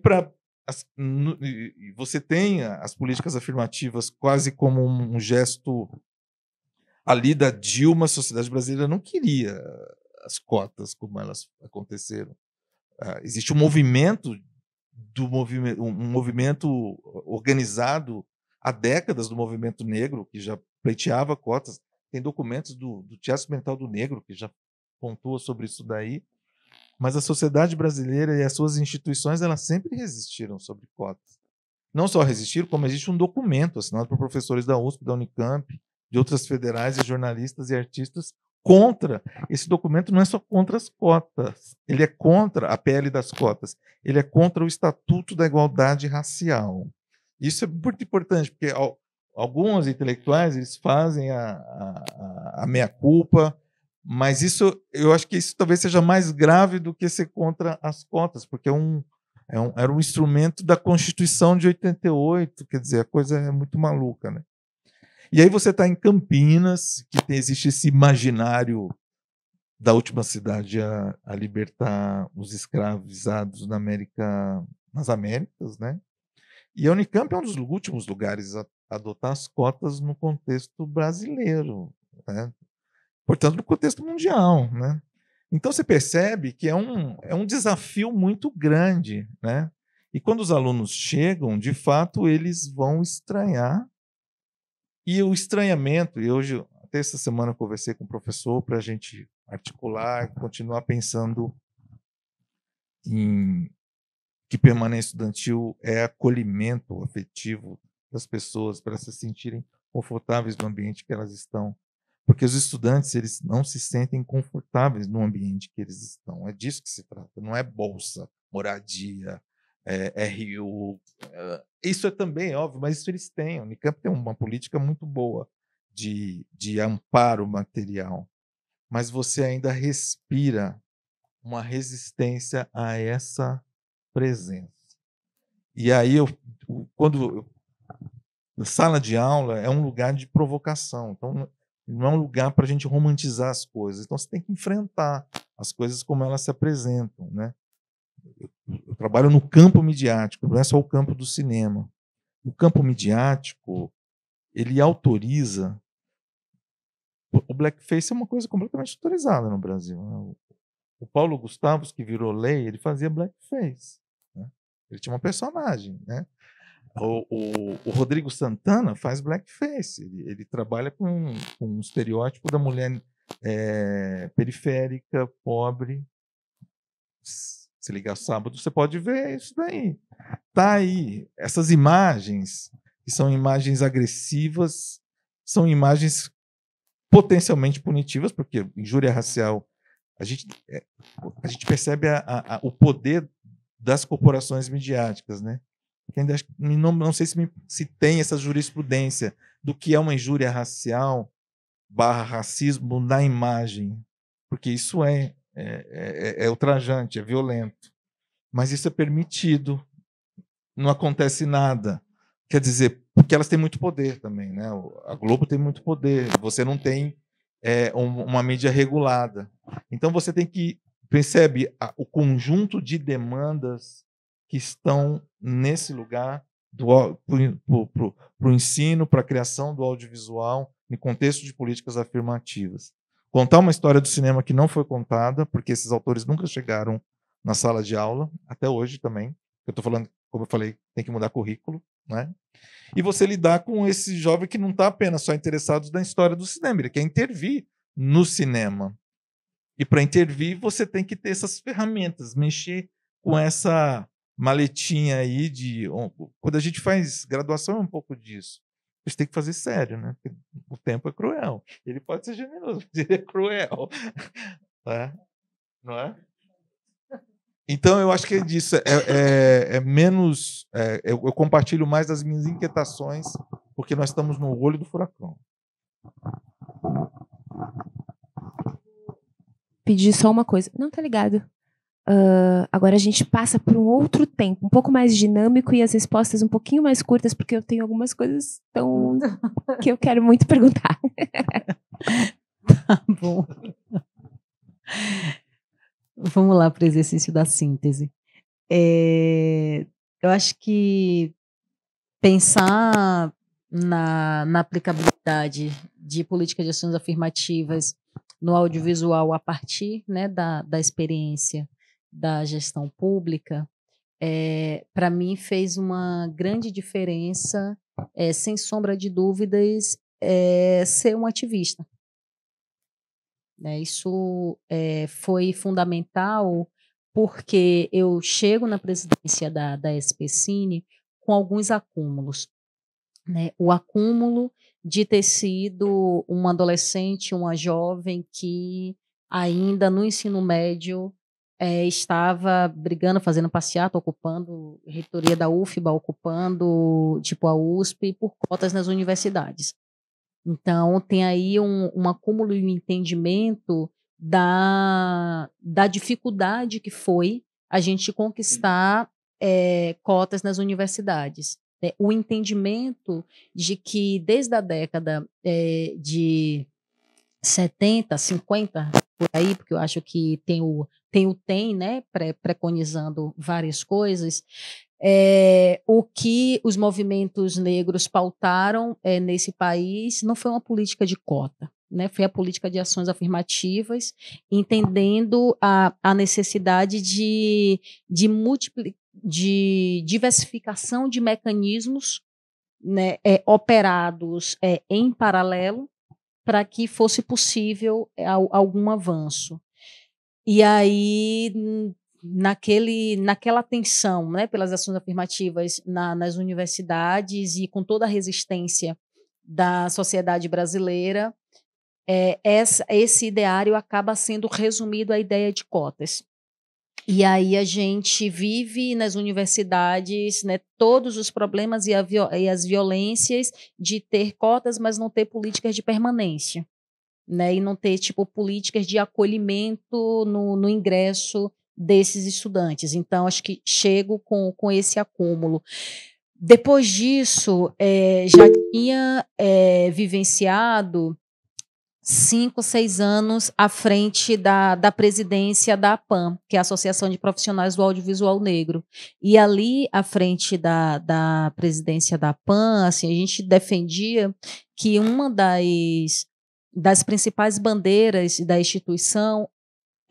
você tem as políticas afirmativas quase como um gesto ali da Dilma. A sociedade brasileira não queria as cotas como elas aconteceram. Existe um movimento um movimento organizado há décadas do movimento negro que já pleiteava cotas. Tem documentos do Teatro Mental do Negro que já pontua sobre isso daí. Mas a sociedade brasileira e as suas instituições, elas sempre resistiram sobre cotas. Não só resistiram, como existe um documento assinado por professores da USP, da Unicamp, de outras federais, e jornalistas e artistas contra. Esse documento não é só contra as cotas, ele é contra a PL das cotas, ele é contra o Estatuto da Igualdade Racial. Isso é muito importante, porque alguns intelectuais eles fazem a meia-culpa, mas eu acho que isso talvez seja mais grave do que ser contra as cotas, porque era um instrumento da Constituição de 88, quer dizer, a coisa é muito maluca, né? E aí você está em Campinas, que existe esse imaginário da última cidade a libertar os escravizados nas Américas, né? E a Unicamp é um dos últimos lugares a adotar as cotas no contexto brasileiro, né? Portanto, no contexto mundial, né? Então você percebe que é um desafio muito grande, né? E quando os alunos chegam, de fato, eles vão estranhar. E o estranhamento, e hoje, até essa semana, eu conversei com o professor para a gente articular e continuar pensando em que permanência estudantil é acolhimento afetivo das pessoas para se sentirem confortáveis no ambiente que elas estão. Porque os estudantes, eles não se sentem confortáveis no ambiente que eles estão. É disso que se trata. Não é bolsa, moradia, RU. Isso é também óbvio, mas isso eles têm. A Unicamp tem uma política muito boa de amparo material, mas você ainda respira uma resistência a essa presença. E aí, sala de aula é um lugar de provocação, então não é um lugar para a gente romantizar as coisas. Então você tem que enfrentar as coisas como elas se apresentam, né? Eu trabalho no campo midiático, não é só o campo do cinema. O campo midiático, ele autoriza. O blackface é uma coisa completamente autorizada no Brasil, né? O Paulo Gustavo, que virou lei, ele fazia blackface, né? Ele tinha uma personagem, né? O Rodrigo Santana faz blackface. Ele trabalha com um estereótipo da mulher periférica, pobre. Se ligar sábado, você pode ver isso daí. Tá aí. Essas imagens, que são imagens agressivas, são imagens potencialmente punitivas, porque injúria racial, a gente percebe o poder das corporações midiáticas, né? Que ainda não sei se tem essa jurisprudência do que é uma injúria racial / racismo na imagem, porque isso é ultrajante, é violento, mas isso é permitido, não acontece nada. Quer dizer, porque elas têm muito poder também, né? A Globo tem muito poder, você não tem uma mídia regulada. Então você tem que percebe o conjunto de demandas que estão nesse lugar para o ensino, para a criação do audiovisual, em contexto de políticas afirmativas. Contar uma história do cinema que não foi contada, porque esses autores nunca chegaram na sala de aula, até hoje também. Eu estou falando, como eu falei, tem que mudar currículo, né? E você lidar com esse jovem que não está apenas só interessado na história do cinema, ele quer intervir no cinema. E para intervir, você tem que ter essas ferramentas, mexer com essa maletinha aí de... Quando a gente faz graduação é um pouco disso. A gente tem que fazer sério, né? Porque o tempo é cruel. Ele pode ser generoso, mas ele é cruel. Não é? Então, eu acho que é disso. É menos... eu compartilho mais das minhas inquietações, porque nós estamos no olho do furacão. Pedir só uma coisa. Não, tá ligado. Agora a gente passa por um outro tempo, um pouco mais dinâmico e as respostas um pouquinho mais curtas, porque eu tenho algumas coisas que eu quero muito perguntar. Tá bom. Vamos lá para o exercício da síntese. Eu acho que pensar na aplicabilidade de políticas de ações afirmativas no audiovisual a partir, né, da experiência da gestão pública, para mim fez uma grande diferença, sem sombra de dúvidas, ser um ativista. Isso foi fundamental porque eu chego na presidência da SPCine com alguns acúmulos, né? O acúmulo de ter sido uma adolescente, uma jovem que ainda no ensino médio estava brigando, fazendo passeata, ocupando a reitoria da UFBA, ocupando tipo a USP por cotas nas universidades. Então, tem aí um acúmulo e um entendimento da dificuldade que foi a gente conquistar cotas nas universidades. O entendimento de que desde a década de 70, 50, por aí, porque eu acho que tem o TEM, né, preconizando várias coisas, o que os movimentos negros pautaram nesse país não foi uma política de cota, né, foi a política de ações afirmativas, entendendo a necessidade de diversificação de mecanismos, né, operados em paralelo para que fosse possível algum avanço. E aí, naquela tensão, né, pelas ações afirmativas nas universidades e com toda a resistência da sociedade brasileira, esse ideário acaba sendo resumido à ideia de cotas. E aí a gente vive nas universidades, né, todos os problemas e as violências de ter cotas, mas não ter políticas de permanência, né, e não ter, tipo, políticas de acolhimento no ingresso desses estudantes. Então, acho que chego com esse acúmulo. Depois disso, já tinha vivenciado 5, 6 anos à frente da presidência da APAN, que é a Associação de Profissionais do Audiovisual Negro. E ali, à frente da presidência da APAN, assim, a gente defendia que uma das principais bandeiras da instituição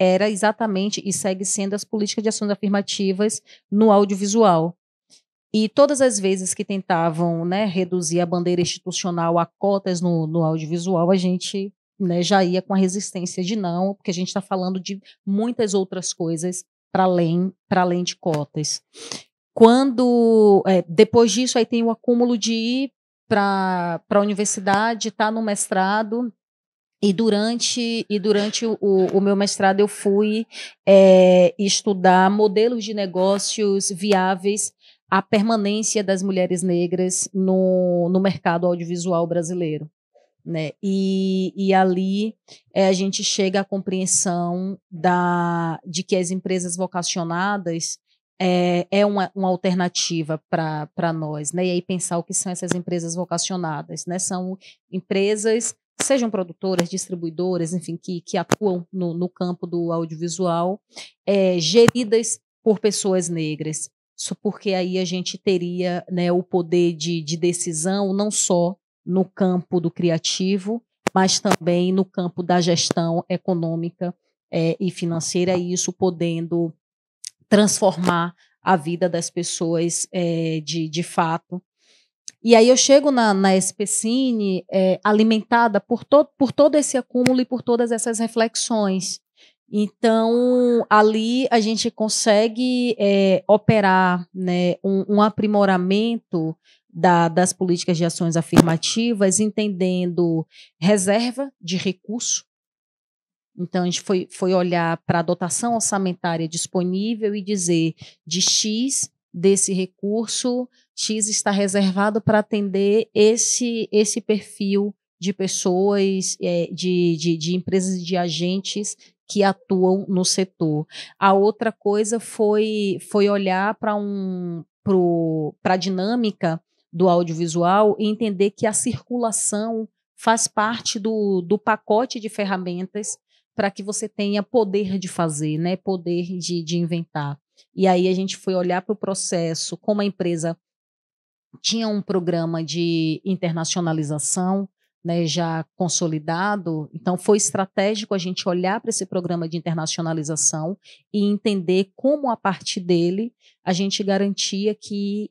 era exatamente e segue sendo as políticas de ações afirmativas no audiovisual. E todas as vezes que tentavam, né, reduzir a bandeira institucional a cotas no audiovisual, a gente, né, já ia com a resistência de não, porque a gente está falando de muitas outras coisas para além de cotas. Depois disso, aí tem o acúmulo de ir para a universidade, estar no mestrado. E durante o meu mestrado eu fui estudar modelos de negócios viáveis à permanência das mulheres negras no mercado audiovisual brasileiro, né? E ali a gente chega à compreensão de que as empresas vocacionadas é uma alternativa para nós, né? E aí pensar o que são essas empresas vocacionadas, né? São empresas, sejam produtoras, distribuidoras, enfim, que atuam no campo do audiovisual, geridas por pessoas negras. Isso porque aí a gente teria, né, o poder de decisão não só no campo do criativo, mas também no campo da gestão econômica e financeira, e isso podendo transformar a vida das pessoas de fato. E aí eu chego na SPCine alimentada por todo esse acúmulo e por todas essas reflexões. Então, ali a gente consegue operar, né, um aprimoramento das políticas de ações afirmativas, entendendo reserva de recurso. Então, a gente foi olhar para a dotação orçamentária disponível e dizer de X desse recurso, X está reservado para atender esse perfil de pessoas, de empresas e de agentes que atuam no setor. A outra coisa foi olhar para a dinâmica do audiovisual e entender que a circulação faz parte do pacote de ferramentas para que você tenha poder de fazer, né? Poder de inventar. E aí a gente foi olhar para o processo, como a empresa tinha um programa de internacionalização, né, já consolidado, então foi estratégico a gente olhar para esse programa de internacionalização e entender como, a partir dele, a gente garantia que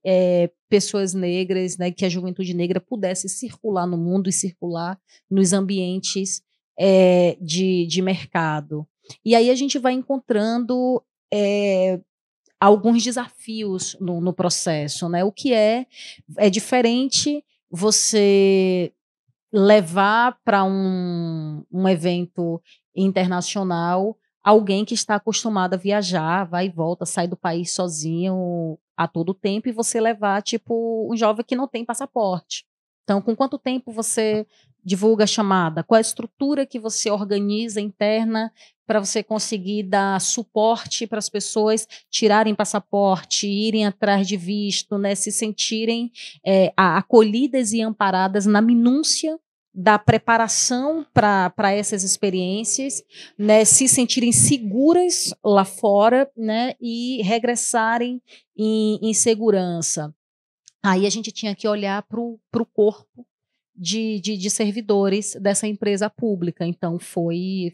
pessoas negras, né, que a juventude negra pudesse circular no mundo e circular nos ambientes de mercado. E aí a gente vai encontrando alguns desafios no processo, né? O que é diferente você levar para um evento internacional alguém que está acostumado a viajar, vai e volta, sai do país sozinho a todo tempo, e você levar, tipo, um jovem que não tem passaporte. Então, com quanto tempo você divulga a chamada? Qual a estrutura que você organiza interna para você conseguir dar suporte para as pessoas tirarem passaporte, irem atrás de visto, né, se sentirem acolhidas e amparadas na minúcia da preparação para essas experiências, né, se sentirem seguras lá fora, né, e regressarem em segurança. Aí a gente tinha que olhar para o corpo de servidores dessa empresa pública. Então, foi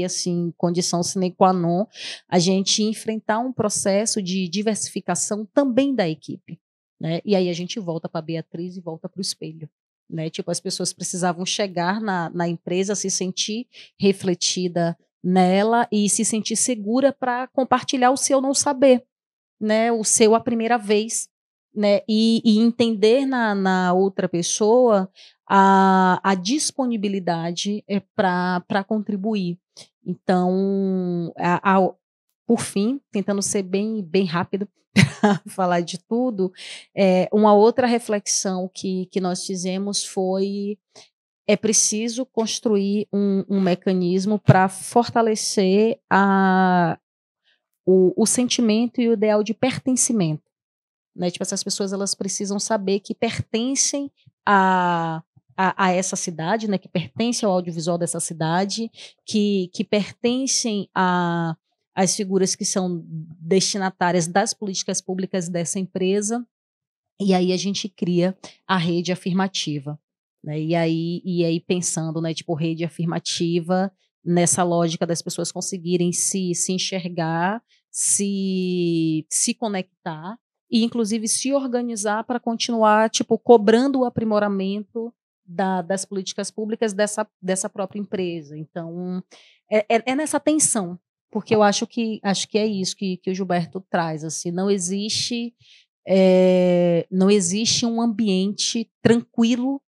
assim, condição sine qua non a gente enfrentar um processo de diversificação também da equipe, né? E aí a gente volta para a Beatriz e volta para o espelho, né? Tipo, as pessoas precisavam chegar na empresa, se sentir refletida nela e se sentir segura para compartilhar o seu não saber, né? O seu a primeira vez, né? E entender na outra pessoa a disponibilidade para contribuir. Então, por fim, tentando ser bem rápido para falar de tudo, uma outra reflexão que nós fizemos foi: é preciso construir um mecanismo para fortalecer o sentimento e o ideal de pertencimento, né? Tipo, essas pessoas, elas precisam saber que pertencem a essa cidade, né? Que pertencem ao audiovisual dessa cidade, que pertencem às figuras que são destinatárias das políticas públicas dessa empresa. E aí a gente cria a rede afirmativa, né? E aí pensando, né, tipo, rede afirmativa nessa lógica das pessoas conseguirem se enxergar, se conectar e, inclusive, se organizar para continuar, tipo, cobrando o aprimoramento das políticas públicas dessa própria empresa. Então, é nessa tensão, porque eu acho que é isso que o Gilberto traz, assim, não existe um ambiente tranquilo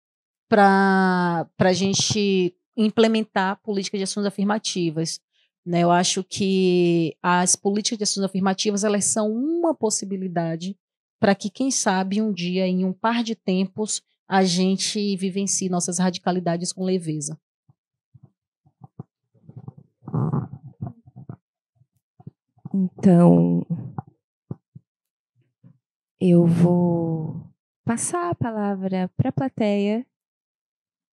para a gente implementar políticas de ações afirmativas, né? Eu acho que as políticas de ações afirmativas, elas são uma possibilidade para que, quem sabe, um dia, em um par de tempos, a gente vivencie nossas radicalidades com leveza. Então, eu vou passar a palavra para a plateia,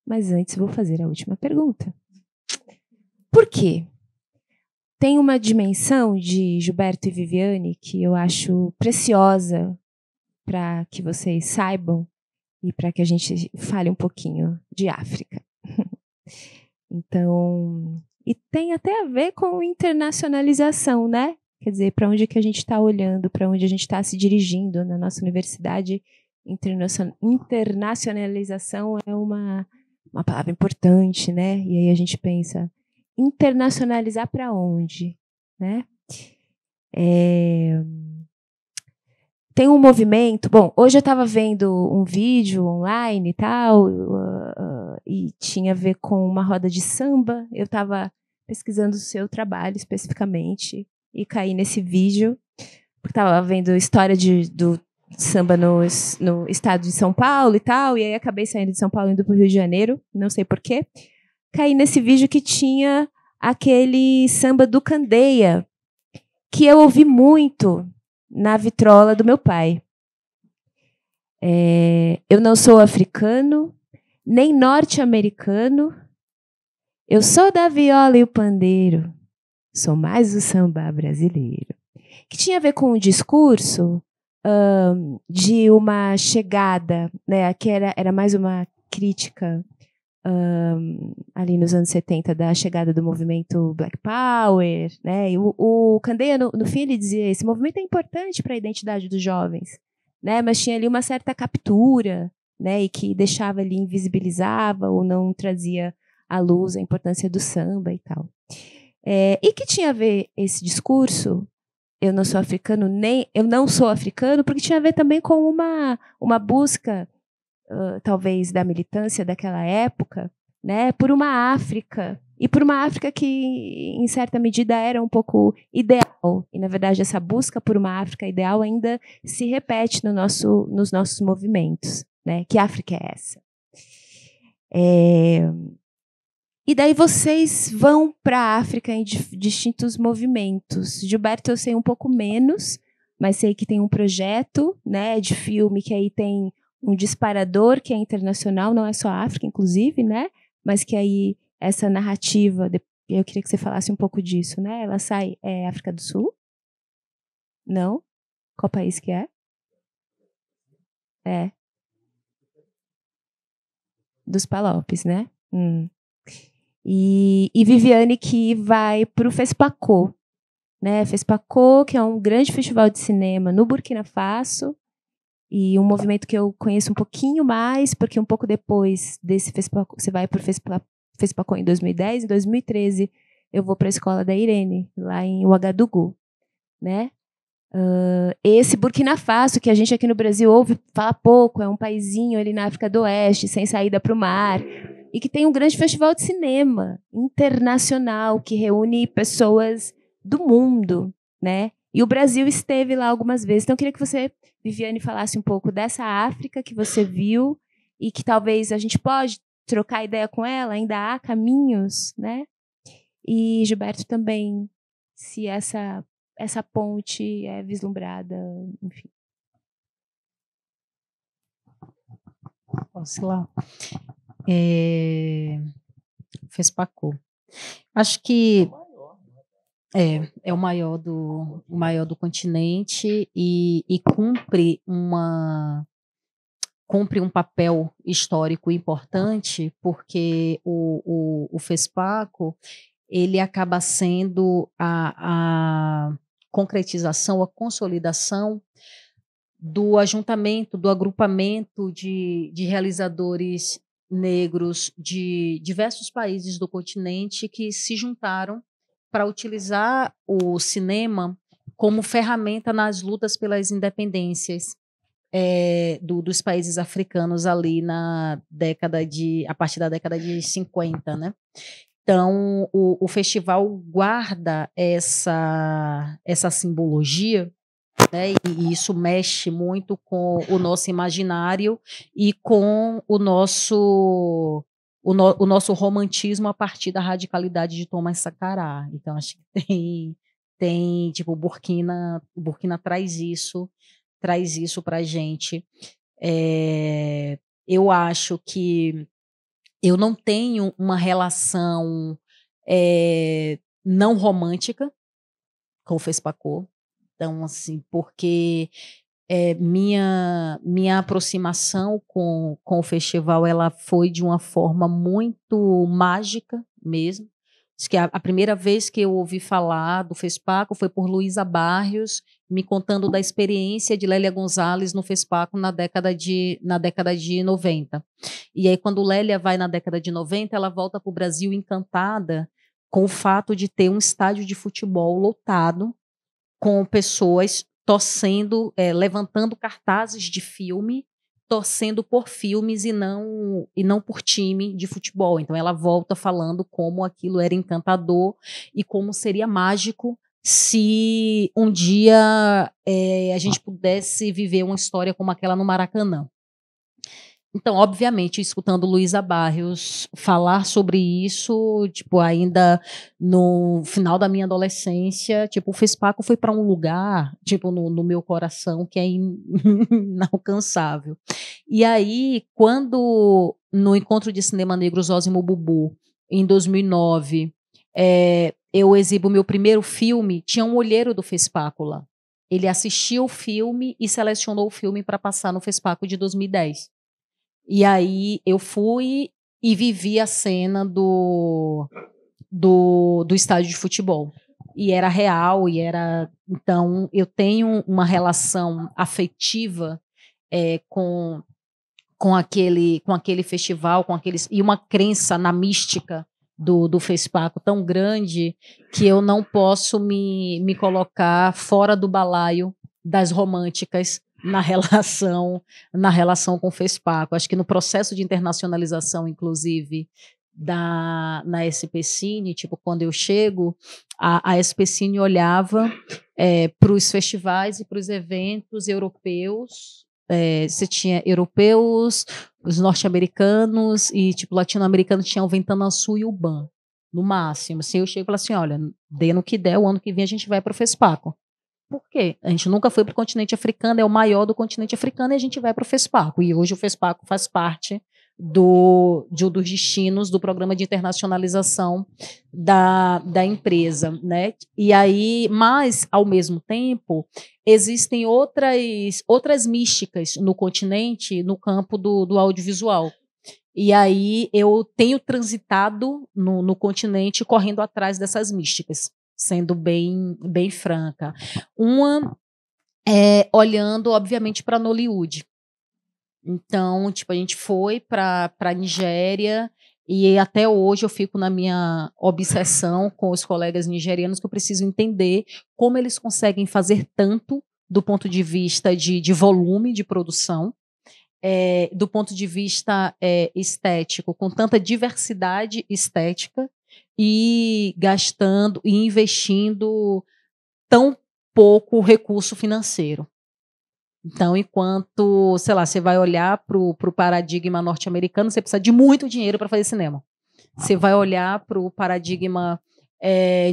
mas antes vou fazer a última pergunta. Por quê? Tem uma dimensão de Gilberto e Viviane que eu acho preciosa para que vocês saibam e para que a gente fale um pouquinho de África. Então, e tem até a ver com internacionalização, né? Quer dizer, para onde que a gente está olhando, para onde a gente está se dirigindo na nossa universidade. Internacionalização é uma palavra importante, né? E aí a gente pensa, internacionalizar para onde, né? Tem um movimento. Bom, hoje eu estava vendo um vídeo online e tal, e tinha a ver com uma roda de samba. Eu estava pesquisando o seu trabalho especificamente e caí nesse vídeo, porque estava vendo a história do samba no estado de São Paulo e tal, e aí acabei saindo de São Paulo indo para o Rio de Janeiro, não sei porquê. Caí nesse vídeo que tinha aquele samba do Candeia, que eu ouvi muito na vitrola do meu pai. Eu não sou africano, nem norte-americano, eu sou da viola e o pandeiro, sou mais o samba brasileiro. Que tinha a ver com o discurso de uma chegada, né, que era mais uma crítica ali nos anos 70 da chegada do movimento Black Power, né? E o Candeia, no fim, ele dizia: esse movimento é importante para a identidade dos jovens, né? Mas tinha ali uma certa captura, né? E que deixava ali, invisibilizava ou não trazia à luz a importância do samba e tal. E que tinha a ver esse discurso, eu não sou africano, porque tinha a ver também com uma busca, talvez, da militância daquela época, né, por uma África, e por uma África que, em certa medida, era um pouco ideal. E, na verdade, essa busca por uma África ideal ainda se repete nos nossos movimentos, né? Que África é essa? E daí vocês vão para a África em distintos movimentos. Gilberto eu sei um pouco menos, mas sei que tem um projeto, né, de filme que aí tem um disparador que é internacional, não é só a África, inclusive, né? Mas que aí essa narrativa, eu queria que você falasse um pouco disso, né? Ela sai, África do Sul? Não? Qual país que é? Dos Palopes, né? E Viviane que vai para o FESPACO, né? FESPACO, que é um grande festival de cinema no Burkina Faso, e um movimento que eu conheço um pouquinho mais, porque um pouco depois desse FESPACO, você vai para o FESPACO em 2010, em 2013 eu vou para a escola da Irene, lá em Ouagadougou, né? Esse Burkina Faso, que a gente aqui no Brasil ouve falar pouco, é um paizinho ali na África do Oeste, sem saída para o mar, e que tem um grande festival de cinema internacional, que reúne pessoas do mundo, né? E o Brasil esteve lá algumas vezes. Então, eu queria que você, Viviane, falasse um pouco dessa África que você viu e que talvez a gente pode trocar ideia com ela, ainda há caminhos, né? E Gilberto também, se essa ponte é vislumbrada, enfim. Posso ir lá? FESPACO. Acho que é o maior do continente e cumpre um papel histórico importante, porque o FESPACO ele acaba sendo a concretização, a consolidação do ajuntamento, do agrupamento de realizadores negros de diversos países do continente que se juntaram para utilizar o cinema como ferramenta nas lutas pelas independências dos países africanos ali a partir da década de 50, né? Então, o festival guarda essa simbologia, né? E isso mexe muito com o nosso imaginário e com o nosso romantismo a partir da radicalidade de Thomas Sankara. Então, acho que tem tipo, Burkina traz isso para a gente. Eu acho que eu não tenho uma relação não romântica com o FESPACO. Então, assim, porque minha aproximação com o festival ela foi de uma forma muito mágica mesmo. Acho que a primeira vez que eu ouvi falar do FESPACO foi por Luísa Barrios, me contando da experiência de Lélia Gonzalez no FESPACO na década de 90. E aí, quando Lélia vai na década de 90, ela volta para o Brasil encantada com o fato de ter um estádio de futebol lotado, com pessoas torcendo, levantando cartazes de filme, torcendo por filmes e não por time de futebol. Então ela volta falando como aquilo era encantador e como seria mágico se um dia a gente pudesse viver uma história como aquela no Maracanã. Então, obviamente, escutando Luísa Barrios falar sobre isso, tipo, ainda no final da minha adolescência, tipo, o FESPACO foi para um lugar, tipo, no meu coração que é inalcançável. E aí, quando no Encontro de Cinema Negro Zósimo Bubu, em 2009, eu exibo meu primeiro filme, tinha um olheiro do FESPACO lá. Ele assistiu o filme e selecionou o filme para passar no FESPACO de 2010. E aí eu fui e vivi a cena do estádio de futebol. E era real, então eu tenho uma relação afetiva com aquele festival, e uma crença na mística do FESPACO tão grande que eu não posso me colocar fora do balaio das românticas na relação com o FESPACO. Acho que no processo de internacionalização, inclusive, na SPCine, tipo, quando eu chego, a SPCine olhava para os festivais e para os eventos europeus. Você tinha europeus, os norte-americanos e tipo latino-americanos tinham o Ventana Sul e o BAM, no máximo. Assim, eu chego e falo assim, olha, dê no que der, o ano que vem a gente vai para o FESPACO. Por quê? A gente nunca foi para o continente africano, é o maior do continente africano, e a gente vai para o FESPACO. E hoje o FESPACO faz parte dos destinos do programa de internacionalização da empresa, né? E aí, mas, ao mesmo tempo, existem outras místicas no continente, no campo do audiovisual. E aí eu tenho transitado no continente correndo atrás dessas místicas, sendo bem franca. Uma olhando, obviamente, para Nollywood. Então, tipo, a gente foi para a Nigéria e até hoje eu fico na minha obsessão com os colegas nigerianos que eu preciso entender como eles conseguem fazer tanto do ponto de vista de volume de produção, do ponto de vista estético, com tanta diversidade estética e gastando e investindo tão pouco recurso financeiro. Então, enquanto, sei lá, você vai olhar para o paradigma norte-americano, você precisa de muito dinheiro para fazer cinema. Você vai olhar para o paradigma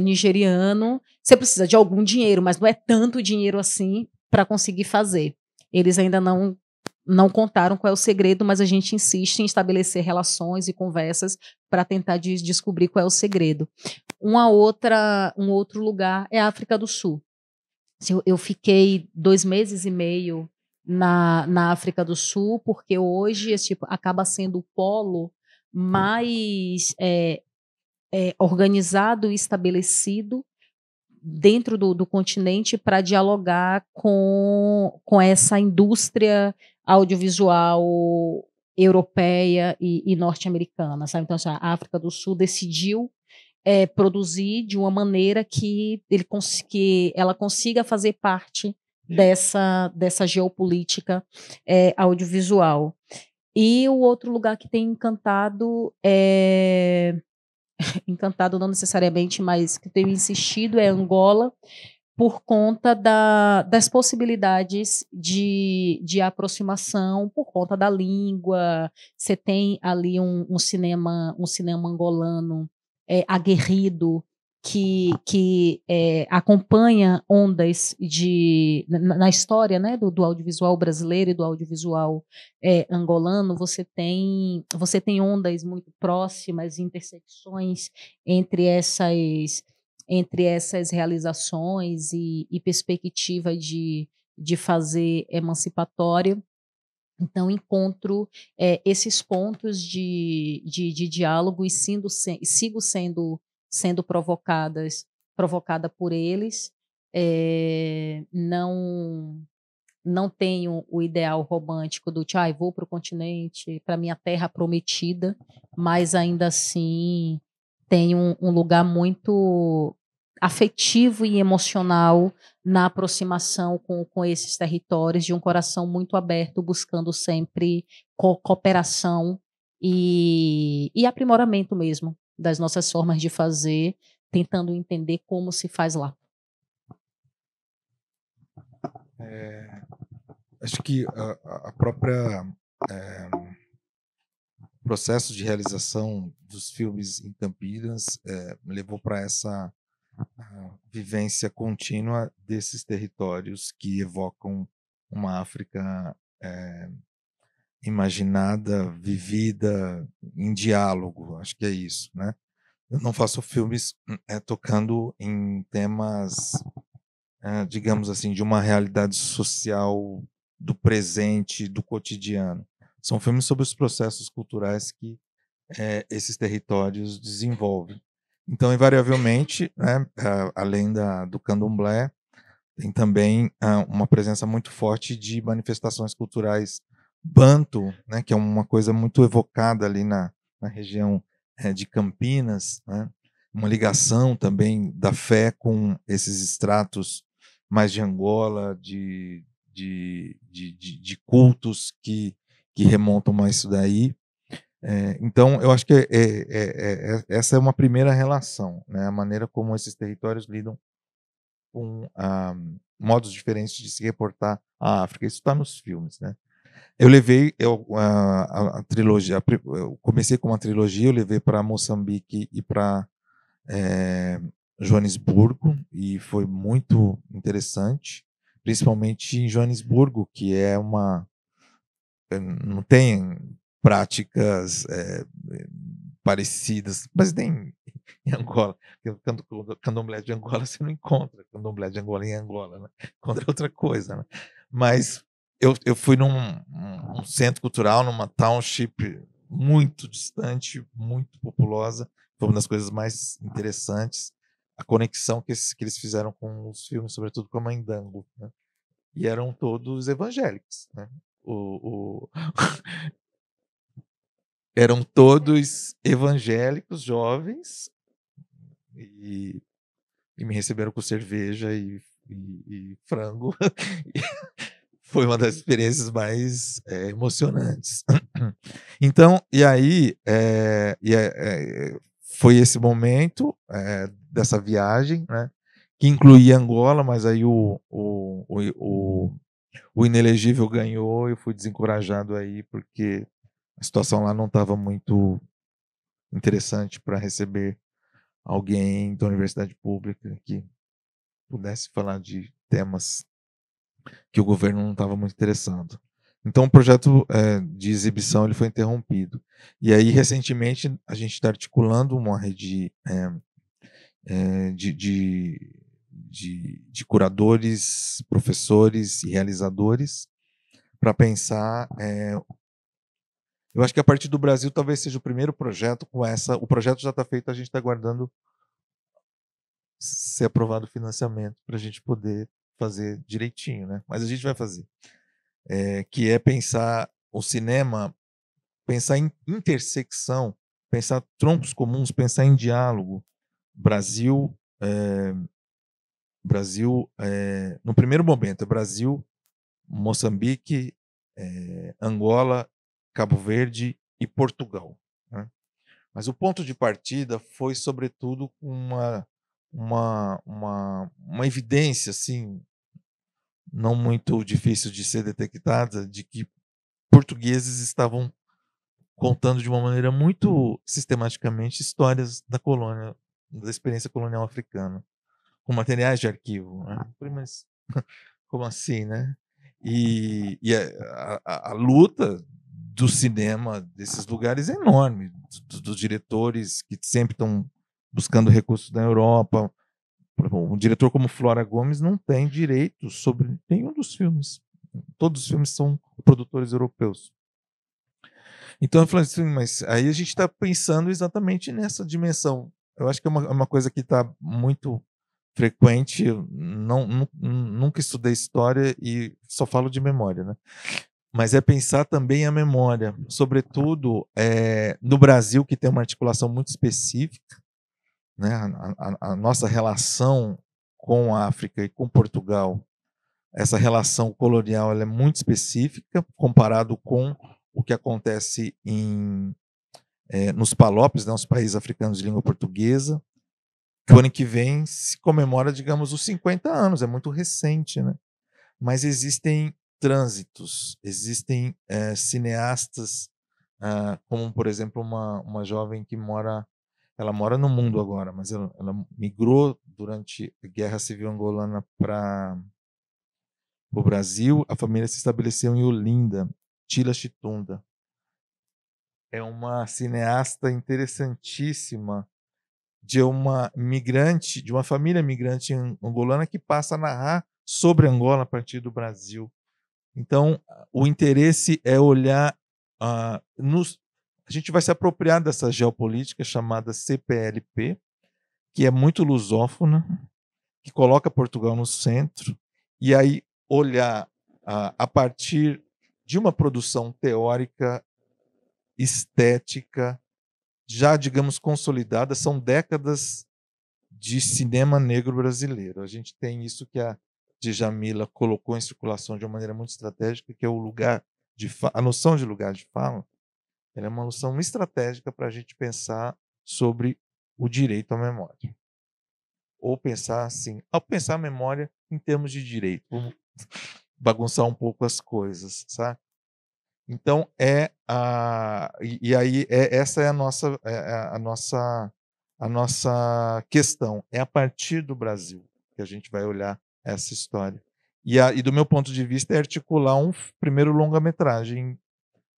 nigeriano, você precisa de algum dinheiro, mas não é tanto dinheiro assim para conseguir fazer. Eles ainda não contaram qual é o segredo, mas a gente insiste em estabelecer relações e conversas para tentar descobrir qual é o segredo. Um outro lugar é a África do Sul. Eu fiquei 2 meses e meio na África do Sul, porque hoje esse tipo, acaba sendo o polo mais organizado e estabelecido dentro do continente para dialogar com essa indústria audiovisual europeia e norte-americana, sabe? Então, assim, a África do Sul decidiu produzir de uma maneira que ela consiga fazer parte dessa geopolítica audiovisual. E o outro lugar que tem encantado encantado não necessariamente, mas que tenho insistido é Angola, por conta das possibilidades de aproximação, por conta da língua. Você tem ali um cinema angolano aguerrido que acompanha ondas na história, né, do audiovisual brasileiro e do audiovisual angolano. Você tem ondas muito próximas, intersecções entre essas realizações e perspectiva de fazer emancipatório. Então, encontro esses pontos de diálogo e sigo sendo provocada por eles. Não tenho o ideal romântico do vou para o continente, para minha terra prometida, mas ainda assim tenho um lugar muito afetivo e emocional na aproximação com esses territórios, de um coração muito aberto, buscando sempre cooperação e aprimoramento mesmo das nossas formas de fazer, tentando entender como se faz lá. Acho que a própria processo de realização dos filmes em Campinas levou para essa vivência contínua desses territórios que evocam uma África imaginada, vivida, em diálogo. Acho que é isso, né? Eu não faço filmes tocando em temas, digamos assim, de uma realidade social do presente, do cotidiano. São filmes sobre os processos culturais que esses territórios desenvolvem. Então, invariavelmente, né, além do candomblé, tem também uma presença muito forte de manifestações culturais banto, né, que é uma coisa muito evocada ali na região de Campinas, né, uma ligação também da fé com esses estratos mais de Angola, de cultos que remontam mais isso daí. Então, eu acho que essa é uma primeira relação, né? A maneira como esses territórios lidam com modos diferentes de se reportar a África. Isso está nos filmes, né? Eu levei a trilogia, eu comecei com uma trilogia, eu levei para Moçambique e para Joanesburgo, e foi muito interessante, principalmente em Joanesburgo, que não tem práticas parecidas, mas nem em Angola. Candomblé de Angola você não encontra candomblé de Angola em Angola, né? Encontra outra coisa, né? Mas eu fui num centro cultural, numa township muito distante, muito populosa. Foi uma das coisas mais interessantes, a conexão que eles fizeram com os filmes, sobretudo com a Mãe Dango, né? E eram todos evangélicos, né? Eram todos evangélicos, jovens, e me receberam com cerveja e frango. Foi uma das experiências mais emocionantes. Então, e aí foi esse momento dessa viagem, né, que incluía Angola, mas aí o inelegível ganhou e eu fui desencorajado aí, porque a situação lá não estava muito interessante para receber alguém da universidade pública que pudesse falar de temas que o governo não estava muito interessado. Então o projeto de exibição ele foi interrompido. E aí, recentemente, a gente está articulando uma rede de curadores, professores e realizadores para pensar. Eu acho que a partir do Brasil talvez seja o primeiro projeto com essa. O projeto já está feito, a gente está aguardando ser aprovado o financiamento para a gente poder fazer direitinho, né? Mas a gente vai fazer. Que é pensar o cinema, pensar em intersecção, pensar troncos comuns, pensar em diálogo. Brasil, no primeiro momento, é Brasil, Moçambique, Angola, Cabo Verde e Portugal, né? Mas o ponto de partida foi, sobretudo, uma evidência assim, não muito difícil de ser detectada, de que portugueses estavam contando de uma maneira muito sistematicamente histórias da colônia, da experiência colonial africana, com materiais de arquivo, né? Mas como assim, né? E a luta do cinema desses lugares é enorme, dos diretores que sempre estão buscando recursos da Europa. Um diretor como Flora Gomes não tem direito sobre nenhum dos filmes. Todos os filmes são produtores europeus. Então eu falei assim, mas aí a gente está pensando exatamente nessa dimensão. Eu acho que é uma coisa que está muito frequente. Eu nunca estudei história e só falo de memória, né? Mas é pensar também a memória, sobretudo no Brasil, que tem uma articulação muito específica, né? A nossa relação com a África e com Portugal, essa relação colonial, ela é muito específica comparado com o que acontece nos PALOPs, né, os países africanos de língua portuguesa, que o ano que vem se comemora, digamos, os 50 anos, é muito recente, né? Mas existem trânsitos, existem cineastas, como, por exemplo, uma jovem que ela mora no mundo agora, mas ela migrou durante a Guerra Civil Angolana para o Brasil, a família se estabeleceu em Olinda, Tila Chitunda. É uma cineasta interessantíssima de uma migrante, de uma família migrante angolana que passa a narrar sobre Angola a partir do Brasil. Então, o interesse é olhar a gente vai se apropriar dessa geopolítica chamada CPLP, que é muito lusófona, que coloca Portugal no centro, e aí olhar a partir de uma produção teórica, estética, já, digamos, consolidada. São décadas de cinema negro brasileiro. A gente tem isso que a Djamila colocou em circulação de uma maneira muito estratégica, que é o lugar de a noção de lugar de fala. Ela é uma noção estratégica para a gente pensar sobre o direito à memória. Ou pensar assim, ao pensar a memória em termos de direito, vamos bagunçar um pouco as coisas, sabe? Então essa é a nossa questão. É a partir do Brasil que a gente vai olhar essa história. E do meu ponto de vista é articular um primeiro longa-metragem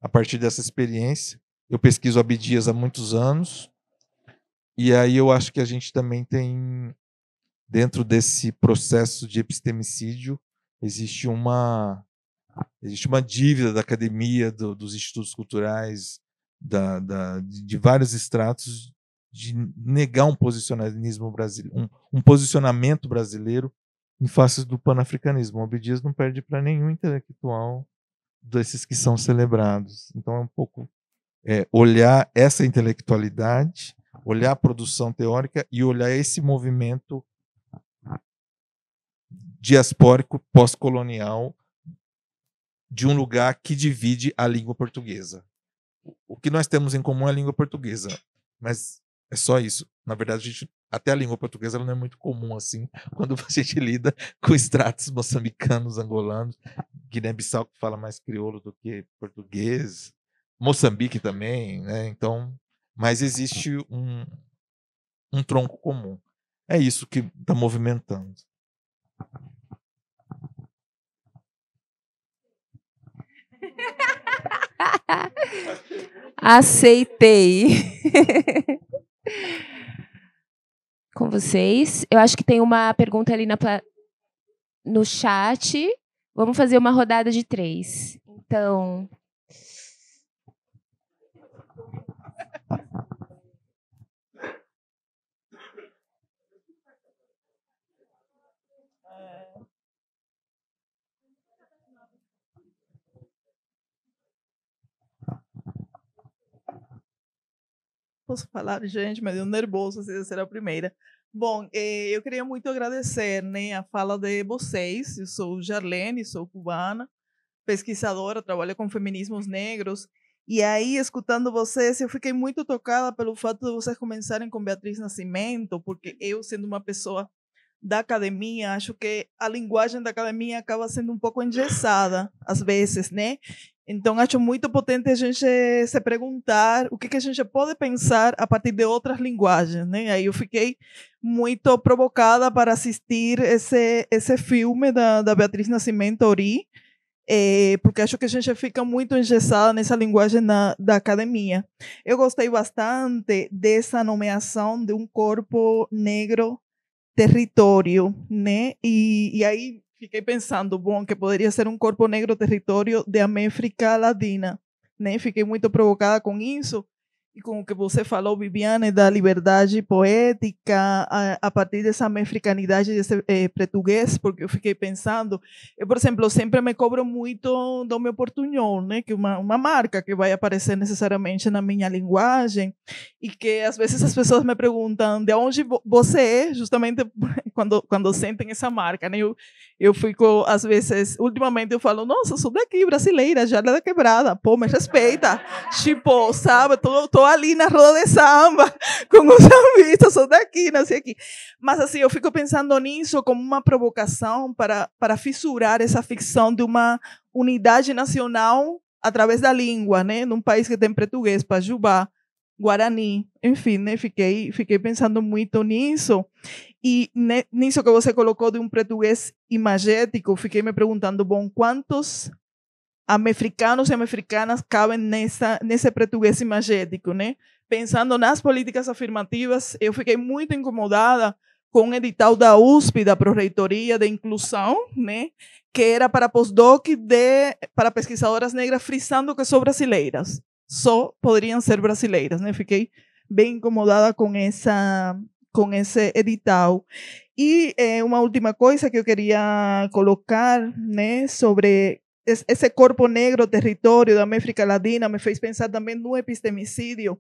a partir dessa experiência. Eu pesquiso Abdias há muitos anos e aí eu acho que a gente também tem, dentro desse processo de epistemicídio, existe uma dívida da academia, dos institutos culturais, de vários estratos, de negar um posicionalismo brasileiro, um posicionamento brasileiro em face do panafricanismo. O Abdias não perde para nenhum intelectual desses que são celebrados. Então é um pouco olhar essa intelectualidade, olhar a produção teórica e olhar esse movimento diaspórico pós-colonial de um lugar que divide a língua portuguesa. O que nós temos em comum é a língua portuguesa, mas é só isso. Na verdade, a gente até a língua portuguesa ela não é muito comum assim, quando a gente lida com extratos moçambicanos, angolanos, Guiné-Bissau que fala mais crioulo do que português, Moçambique também, né? Então, mas existe um tronco comum. É isso que está movimentando. Aceitei. Com vocês. Eu acho que tem uma pergunta ali no chat. Vamos fazer uma rodada de 3. Então. Posso falar, gente, mas eu nervoso se será a primeira. Bom, eu queria muito agradecer, né, a fala de vocês. Eu sou Jarlene, sou cubana, pesquisadora, trabalho com feminismos negros. E aí, escutando vocês, eu fiquei muito tocada pelo fato de vocês começarem com Beatriz Nascimento, porque eu, sendo uma pessoa da academia, acho que a linguagem da academia acaba sendo um pouco engessada, às vezes, né? Então, acho muito potente a gente se perguntar o que a gente pode pensar a partir de outras linguagens, né? Aí eu fiquei muito provocada para assistir esse filme da Beatriz Nascimento, Ori, porque acho que a gente fica muito engessada nessa linguagem da academia. Eu gostei bastante dessa nomeação de um corpo negro território, né? E aí fiquei pensando, bom, que poderia ser um corpo negro território de América Latina, né? Fiquei muito provocada com isso e com o que você falou, Viviane, da liberdade poética a partir dessa americanidade desse português, porque eu fiquei pensando, eu, por exemplo, sempre me cobro muito do meu portunhol, né? Que é uma marca que vai aparecer necessariamente na minha linguagem e que às vezes as pessoas me perguntam de onde você é, justamente quando sentem essa marca, né? Eu fico, às vezes, ultimamente eu falo, nossa, eu sou daqui, brasileira, já da quebrada, pô, me respeita. Tipo, sabe, tô ali na roda de samba, com os amigos, sou daqui, nasci aqui. Mas, assim, eu fico pensando nisso como uma provocação para fissurar essa ficção de uma unidade nacional através da língua, né? Num país que tem português, pajubá, guarani, enfim, né? Fiquei pensando muito nisso. E nisso que você colocou de um português imagético, fiquei me perguntando, bom, quantos americanos e americanas cabem nesse português imagético, né? Pensando nas políticas afirmativas, eu fiquei muito incomodada com o edital da USP, da Pró-Reitoria de Inclusão, né? Que era para pós-doc para pesquisadoras negras, frisando que são brasileiras. Só poderiam ser brasileiras, né? Fiquei bem incomodada com esse edital. E uma última coisa que eu queria colocar, né, sobre esse corpo negro, território da América Latina, me fez pensar também no epistemicídio.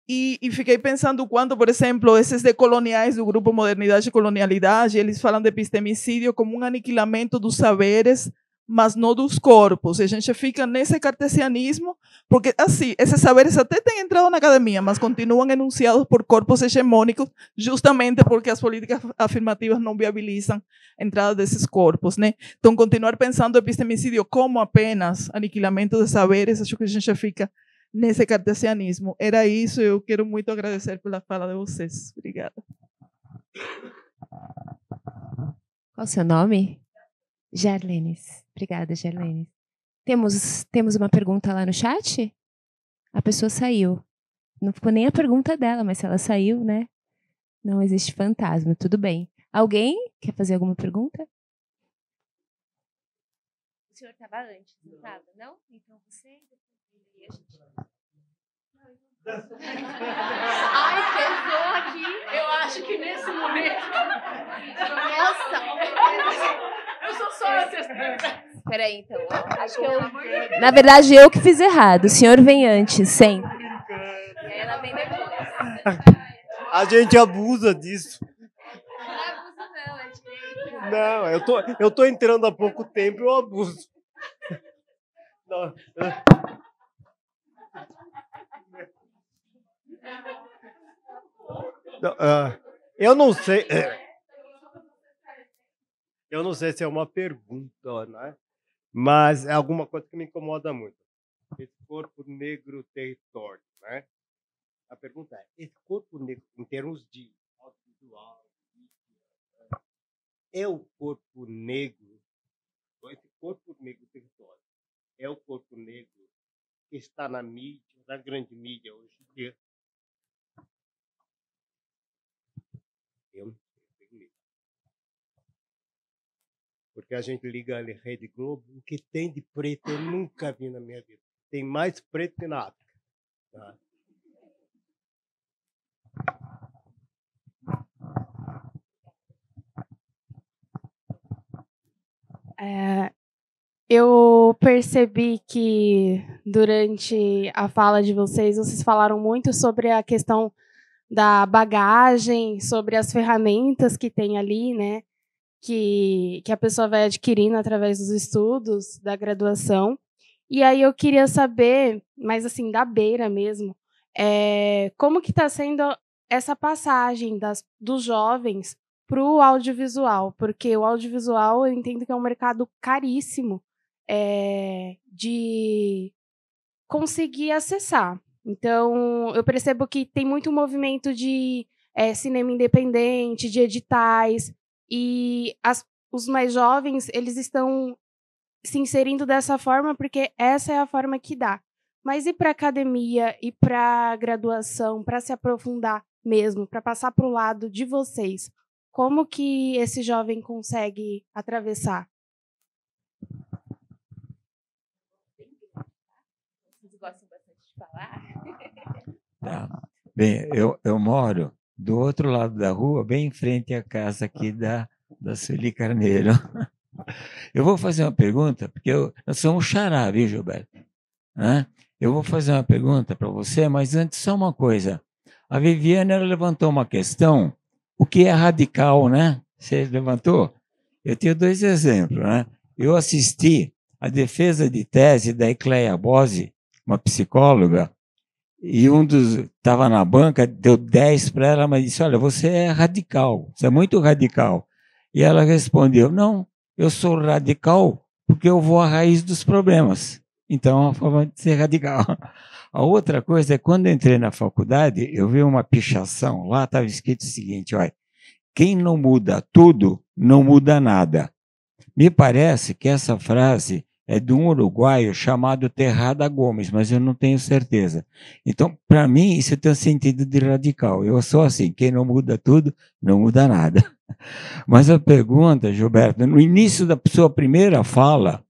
E fiquei pensando quando, por exemplo, esses decoloniais do grupo Modernidade e Colonialidade, eles falam de epistemicídio como um aniquilamento dos saberes, mas não dos corpos. E a gente fica nesse cartesianismo, porque, assim, esses saberes até têm entrado na academia, mas continuam enunciados por corpos hegemônicos, justamente porque as políticas afirmativas não viabilizam a entrada desses corpos, né? Então, continuar pensando o epistemicídio como apenas aniquilamento de saberes, acho que a gente fica nesse cartesianismo. Era isso, eu quero muito agradecer pela fala de vocês. Obrigada. Qual o seu nome? Jarlenes. Obrigada, Jarlenes. Temos uma pergunta lá no chat? A pessoa saiu. Não ficou nem a pergunta dela, mas se ela saiu, né? Não existe fantasma, tudo bem. Alguém quer fazer alguma pergunta? O senhor estava antes, não estava? Não? Então você... Ai, pesou aqui. Eu acho que nesse momento... Nossa! Eu sou só assistente. Peraí, então. Acho que eu... Na verdade, eu que fiz errado. O senhor vem antes, sempre. E aí ela vem depois. A gente abusa disso. Não é abuso, não. É direito. Não, eu tô entrando há pouco tempo e eu abuso. Não. Não, Eu não sei. Eu não sei se é uma pergunta, né? Mas é alguma coisa que me incomoda muito. Esse corpo negro território, né? A pergunta é: esse corpo negro, em termos de audiovisual, é o corpo negro, ou esse corpo negro território, é o corpo negro que está na mídia, na grande mídia hoje em dia? Eu não sei. Porque a gente liga a Rede Globo, o que tem de preto eu nunca vi na minha vida. Tem mais preto que na África. Tá? Eu percebi que durante a fala de vocês falaram muito sobre a questão da bagagem, sobre as ferramentas que tem ali, né? Que a pessoa vai adquirindo através dos estudos, da graduação. E aí eu queria saber, mas assim, da beira mesmo, como que está sendo essa passagem dos jovens para o audiovisual? Porque o audiovisual eu entendo que é um mercado caríssimo de conseguir acessar. Então, eu percebo que tem muito movimento de cinema independente, de editais, e os mais jovens eles estão se inserindo dessa forma porque essa é a forma que dá. Mas e para academia e para graduação, para se aprofundar mesmo, para passar para o lado de vocês, como que esse jovem consegue atravessar? Vocês gostam bastante de falar? Tá. Bem, eu moro do outro lado da rua, bem em frente à casa aqui da Sueli Carneiro. Eu vou fazer uma pergunta, porque nós somos xará, viu, Gilberto? Né? Eu vou fazer uma pergunta para você, mas antes só uma coisa. A Viviane ela levantou uma questão, o que é radical, né? Você levantou? Eu tenho dois exemplos, né? Eu assisti a defesa de tese da Ecleia Bose, uma psicóloga, e um dos estava na banca, deu 10 para ela, mas disse: olha, você é radical, você é muito radical. E ela respondeu: não, eu sou radical porque eu vou à raiz dos problemas. Então, é uma forma de ser radical. A outra coisa é, quando eu entrei na faculdade, eu vi uma pichação, lá estava escrito o seguinte: olha, quem não muda tudo, não muda nada. Me parece que essa frase é de um uruguaio chamado Terrada Gomes, mas eu não tenho certeza. Então, para mim, isso tem um sentido de radical. Eu sou assim, quem não muda tudo, não muda nada. Mas a pergunta, Gilberto, no início da sua primeira fala,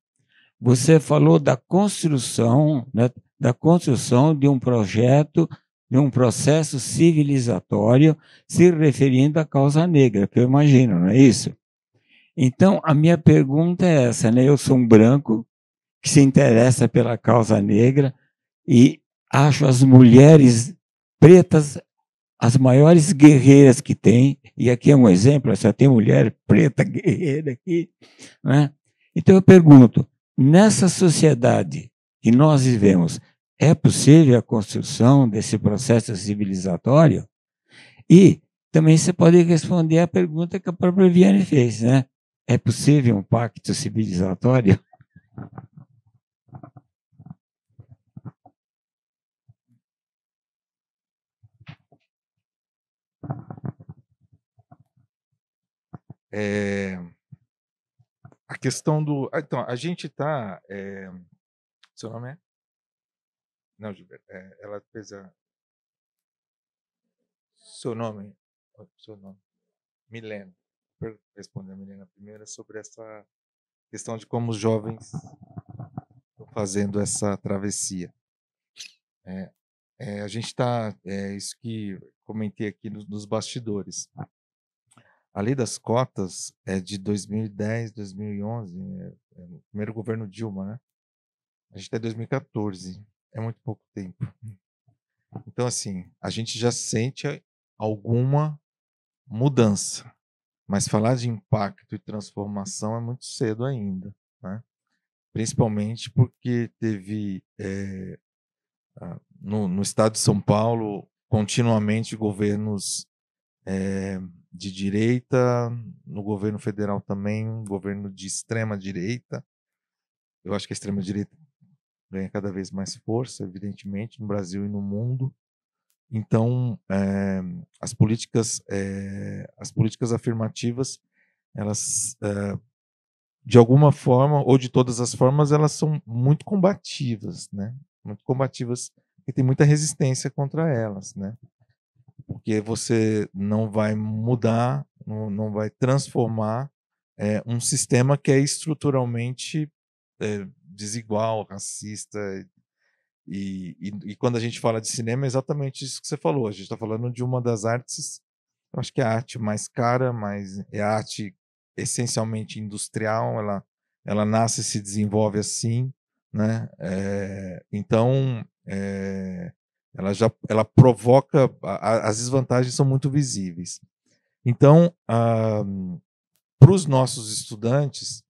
você falou da construção, né, da construção de um projeto, de um processo civilizatório, se referindo à causa negra, que eu imagino, não é isso? Então, a minha pergunta é essa, né? Eu sou um branco que se interessa pela causa negra e acho as mulheres pretas as maiores guerreiras que tem, e aqui é um exemplo, só tem mulher preta guerreira aqui, né? Então eu pergunto, nessa sociedade que nós vivemos, é possível a construção desse processo civilizatório? E também você pode responder a pergunta que a própria Viviane fez, né? É possível um pacto civilizatório? A questão do... Então, a gente está... seu nome é? Não, Gilberto. Ela fez a... Seu nome? Seu nome. Milena. Vou responder a Milena primeiro sobre essa questão de como os jovens estão fazendo essa travessia. A gente está... isso que comentei aqui nos bastidores. A lei das cotas é de 2010, 2011, o primeiro governo Dilma, né? A gente está em 2014, é muito pouco tempo. Então, assim, a gente já sente alguma mudança, mas falar de impacto e transformação é muito cedo ainda, né? Principalmente porque teve, no estado de São Paulo, continuamente governos de direita, no governo federal também, um governo de extrema direita. Eu acho que a extrema direita ganha cada vez mais força, evidentemente, no Brasil e no mundo. Então, as políticas afirmativas, elas, de alguma forma, ou de todas as formas, elas são muito combativas, né? Muito combativas, porque tem muita resistência contra elas, né? Porque você não vai mudar, não vai transformar um sistema que é estruturalmente desigual, racista. E quando a gente fala de cinema, é exatamente isso que você falou. A gente está falando de uma das artes, eu acho que é a arte mais cara, mas é a arte essencialmente industrial. Ela nasce e se desenvolve assim, né? Então, ela provoca, as desvantagens são muito visíveis. Então, para os nossos estudantes,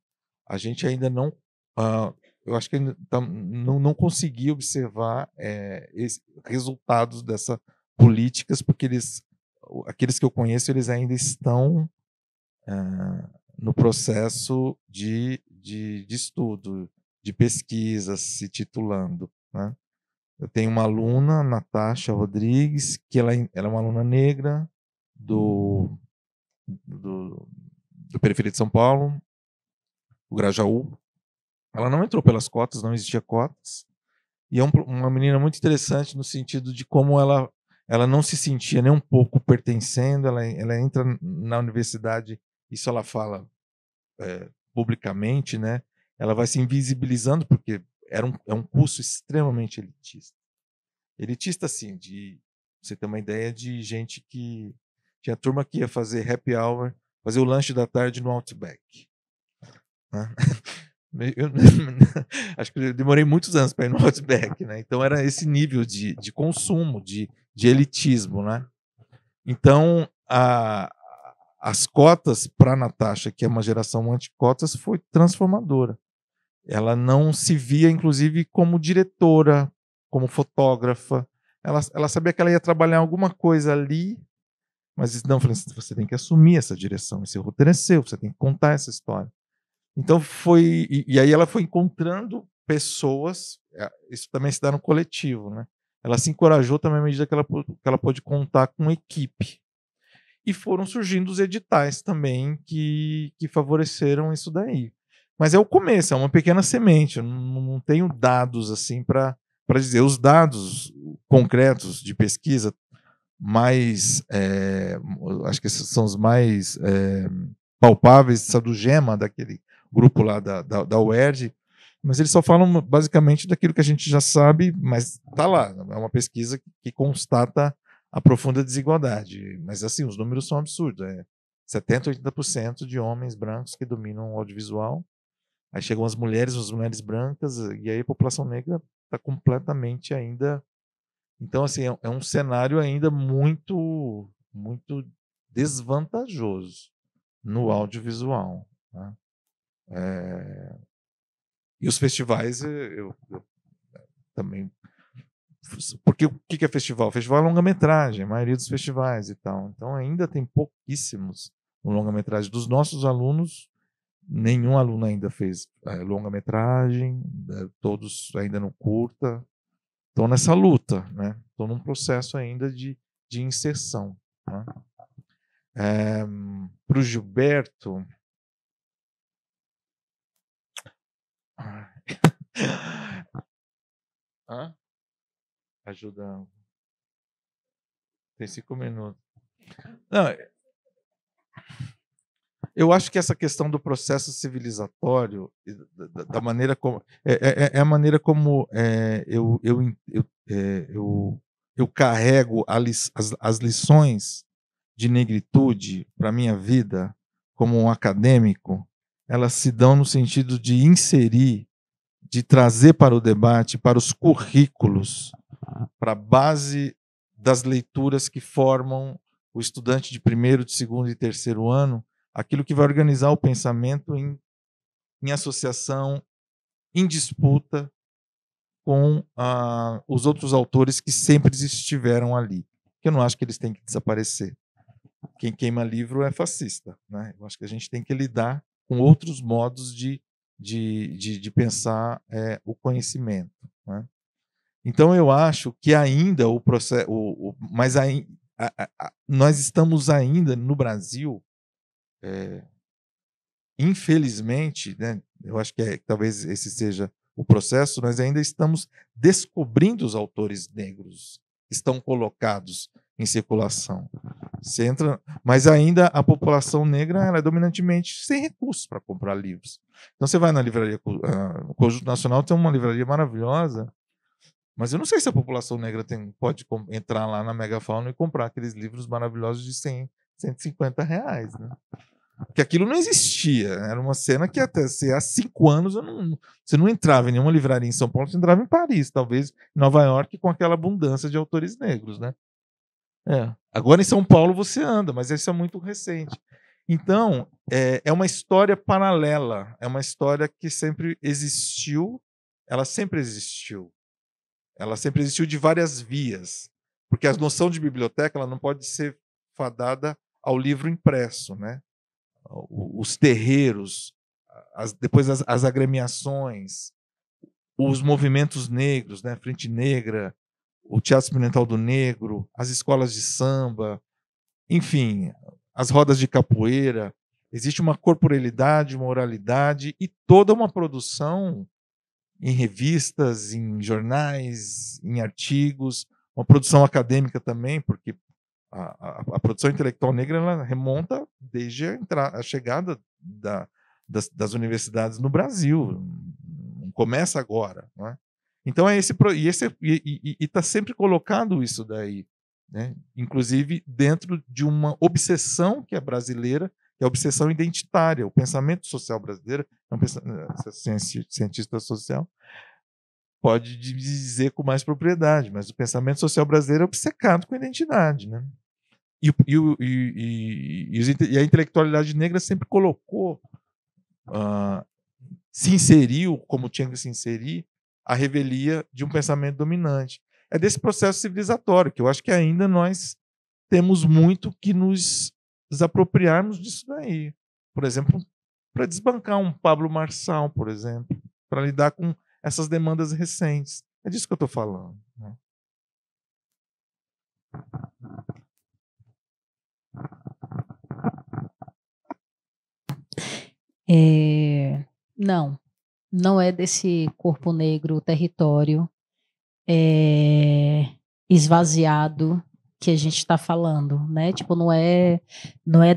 a gente ainda não, eu acho que ainda não consegui observar resultados dessas políticas, porque aqueles que eu conheço, eles ainda estão no processo de estudo, de pesquisa, se titulando, né? Eu tenho uma aluna, Natasha Rodrigues, que ela é uma aluna negra do Periferia de São Paulo, o Grajaú. Ela não entrou pelas cotas, não existia cotas. E é uma menina muito interessante no sentido de como ela não se sentia nem um pouco pertencendo. Ela entra na universidade, isso ela fala publicamente, né? Ela vai se invisibilizando, porque é um curso extremamente elitista. Elitista, assim, de você ter uma ideia, de gente que tinha turma que ia fazer happy hour, fazer o lanche da tarde no Outback, né? Eu, acho que eu demorei muitos anos para ir no Outback, né? Então era esse nível de consumo, de elitismo, né? Então as cotas para a Natasha, que é uma geração anti-cotas, foi transformadora. Ela não se via, inclusive, como diretora, como fotógrafa. Ela sabia que ela ia trabalhar alguma coisa ali, mas não, você tem que assumir essa direção, esse roteiro é seu, você tem que contar essa história. Então e aí ela foi encontrando pessoas, isso também se dá no coletivo, né? Ela se encorajou também à medida que ela pôde contar com equipe. E foram surgindo os editais também que favoreceram isso daí. Mas é o começo, é uma pequena semente, eu não tenho dados assim para dizer. Os dados concretos de pesquisa mais, acho que esses são os mais palpáveis, essa do GEMA, daquele grupo lá da UERJ, mas eles só falam basicamente daquilo que a gente já sabe, mas está lá, é uma pesquisa que constata a profunda desigualdade. Mas assim, os números são absurdos, 70%, 80% de homens brancos que dominam o audiovisual, aí chegam as mulheres brancas, e aí a população negra está completamente ainda. Então, assim, é um cenário ainda muito, muito desvantajoso no audiovisual, né? E os festivais, eu também. Porque o que é festival? Festival é longa-metragem, a maioria dos festivais e tal. Então, ainda tem pouquíssimos longa-metragem. Dos nossos alunos, nenhum aluno ainda fez longa-metragem, todos ainda não curta. Estão nessa luta, né? Estão num processo ainda de inserção, né? Para o Gilberto, ajuda. Tem 5 minutos. Não, eu acho que essa questão do processo civilizatório, da maneira como é a maneira como eu carrego as lições de negritude para minha vida como um acadêmico, elas se dão no sentido de inserir, de trazer para o debate, para os currículos, para a base das leituras que formam o estudante de primeiro, de segundo e terceiro ano, aquilo que vai organizar o pensamento em associação, em disputa com os outros autores que sempre estiveram ali. Que eu não acho que eles têm que desaparecer. quem queima livro é fascista, né? Eu acho que a gente tem que lidar com outros modos de pensar o conhecimento, né? Então, eu acho que ainda o processo, mas nós estamos ainda no Brasil, infelizmente, né, eu acho que talvez esse seja o processo, nós ainda estamos descobrindo os autores negros que estão colocados em circulação. Você entra, mas ainda a população negra ela é dominantemente sem recursos para comprar livros. Então você vai na livraria, o Conjunto Nacional tem uma livraria maravilhosa, mas eu não sei se a população negra pode entrar lá na Megafauna e comprar aqueles livros maravilhosos de 100, 150 reais, né? Porque aquilo não existia. Era uma cena que até há 5 anos você não entrava em nenhuma livraria em São Paulo, você entrava em Paris, talvez em Nova York, com aquela abundância de autores negros, né? Agora em São Paulo você anda, mas isso é muito recente. Então, é uma história paralela, é uma história que sempre existiu, ela sempre existiu. Ela sempre existiu de várias vias, porque a noção de biblioteca ela não pode ser fadada ao livro impresso, né? Os terreiros, depois as agremiações, os movimentos negros, né? Frente Negra, o Teatro Experimental do Negro, as escolas de samba, enfim, as rodas de capoeira. Existe uma corporalidade, uma oralidade e toda uma produção em revistas, em jornais, em artigos, uma produção acadêmica também, porque a produção intelectual negra ela remonta desde a chegada das universidades no Brasil, não começa agora, não é? Então está sempre colocado isso daí, né? Inclusive dentro de uma obsessão que é brasileira, que é a obsessão identitária. O pensamento social brasileiro, cientista social, pode dizer com mais propriedade, mas o pensamento social brasileiro é obcecado com a identidade, né? E a intelectualidade negra sempre colocou, se inseriu, como tinha que se inserir, a revelia de um pensamento dominante. É desse processo civilizatório que eu acho que ainda nós temos muito que nos desapropriarmos disso daí. Por exemplo, para desbancar um Pablo Marçal, por exemplo, para lidar com essas demandas recentes. É disso que eu estou falando, né? Não é desse corpo negro território esvaziado que a gente está falando, né? Tipo, não é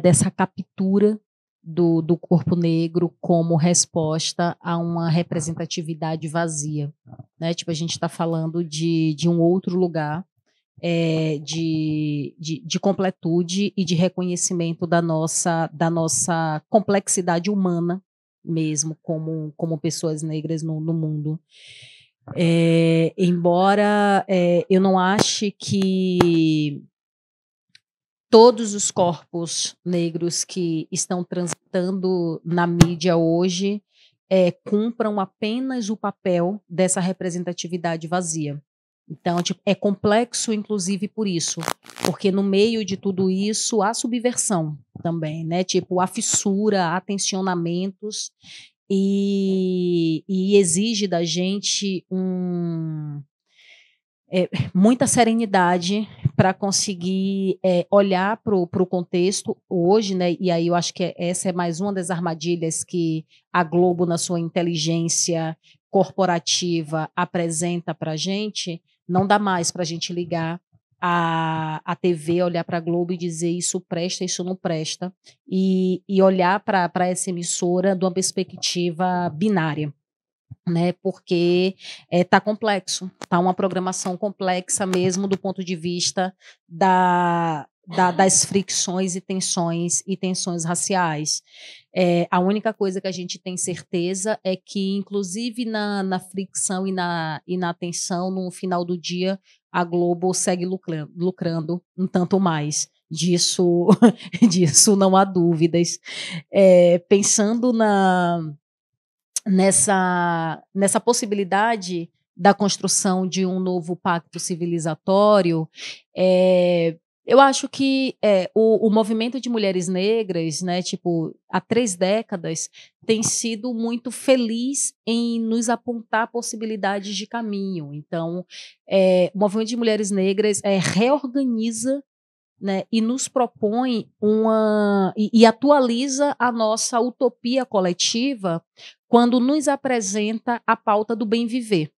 dessa captura do corpo negro como resposta a uma representatividade vazia, né? Tipo, a gente está falando de um outro lugar de completude e de reconhecimento da nossa complexidade humana mesmo como pessoas negras no mundo. Embora eu não ache que todos os corpos negros que estão transitando na mídia hoje cumpram apenas o papel dessa representatividade vazia. Então, tipo, é complexo, inclusive, por isso. Porque no meio de tudo isso, há subversão também, né? Tipo, há fissura, há tensionamentos e exige da gente muita serenidade para conseguir olhar para o contexto hoje, né? E aí eu acho que essa é mais uma das armadilhas que a Globo, na sua inteligência corporativa, apresenta para a gente. Não dá mais para a gente ligar a TV, olhar para a Globo e dizer isso presta, isso não presta, e olhar para essa emissora de uma perspectiva binária, né? Porque tá complexo, tá uma programação complexa mesmo do ponto de vista das fricções e tensões raciais. A única coisa que a gente tem certeza é que, inclusive na fricção e na tensão, no final do dia, a Globo segue lucrando um tanto mais. Disso não há dúvidas. Pensando nessa possibilidade da construção de um novo pacto civilizatório, Eu acho que o movimento de mulheres negras, né, tipo, há 3 décadas, tem sido muito feliz em nos apontar possibilidades de caminho. Então, o movimento de mulheres negras reorganiza, né, e nos propõe e atualiza a nossa utopia coletiva quando nos apresenta a pauta do bem viver.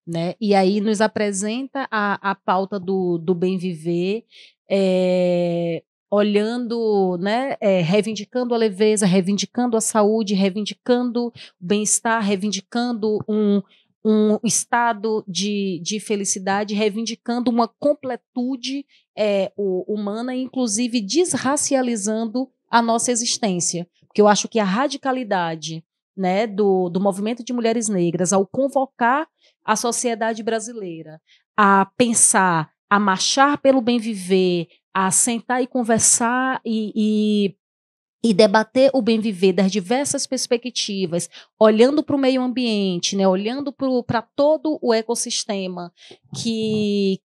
Né? E aí nos apresenta a pauta do bem viver, olhando, né, reivindicando a leveza, reivindicando a saúde, reivindicando o bem-estar, reivindicando um estado de felicidade, reivindicando uma completude humana, inclusive desracializando a nossa existência. Porque eu acho que a radicalidade, né, do movimento de mulheres negras, ao convocar a sociedade brasileira a pensar, a marchar pelo bem viver, a sentar e conversar e debater o bem viver das diversas perspectivas, olhando para o meio ambiente, né, olhando para todo o ecossistema que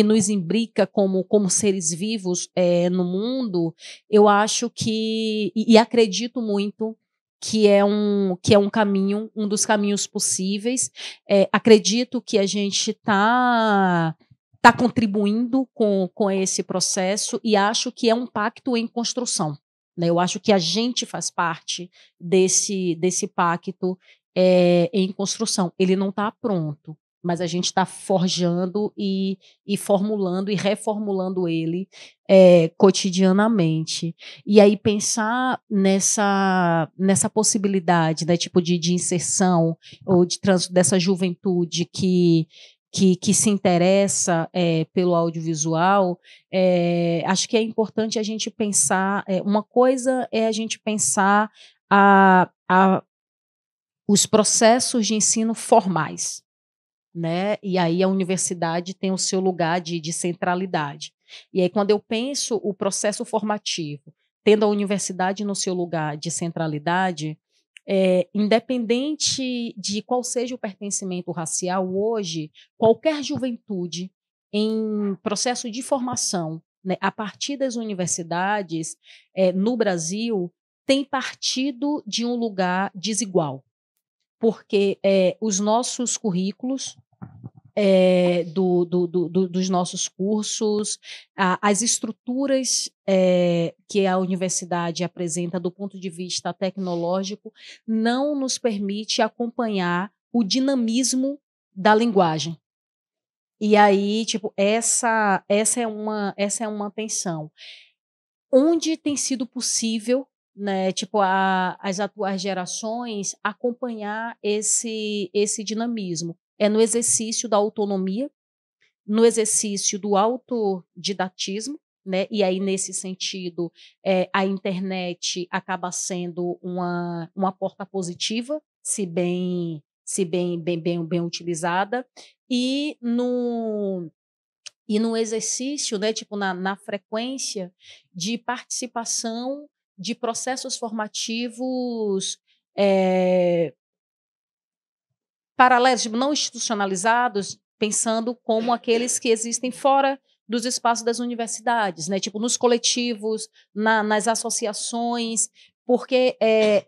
nos imbrica como seres vivos no mundo, eu acho que, e acredito muito, que é um caminho, um dos caminhos possíveis. Acredito que a gente está contribuindo com esse processo e acho que é um pacto em construção. Né? Eu acho que a gente faz parte desse pacto em construção. Ele não está pronto, mas a gente está forjando e formulando e reformulando ele cotidianamente. E aí pensar nessa possibilidade, né, tipo de inserção ou dessa juventude que se interessa pelo audiovisual, acho que é importante a gente pensar, uma coisa é a gente pensar os processos de ensino formais, né? E aí a universidade tem o seu lugar de centralidade. E aí quando eu penso o processo formativo, tendo a universidade no seu lugar de centralidade, independente de qual seja o pertencimento racial hoje, qualquer juventude em processo de formação, né, a partir das universidades no Brasil, tem partido de um lugar desigual, porque os nossos currículos dos nossos cursos, as estruturas que a universidade apresenta do ponto de vista tecnológico não nos permite acompanhar o dinamismo da linguagem. E aí, tipo, essa é uma tensão. Onde tem sido possível, né, tipo, as atuais gerações acompanhar esse dinamismo? É no exercício da autonomia, no exercício do autodidatismo, né? E aí, nesse sentido, a internet acaba sendo uma porta positiva, se bem utilizada, e no exercício, né, tipo, na frequência de participação de processos formativos paralelos, tipo, não institucionalizados, pensando como aqueles que existem fora dos espaços das universidades, né? Tipo, nos coletivos, nas associações, porque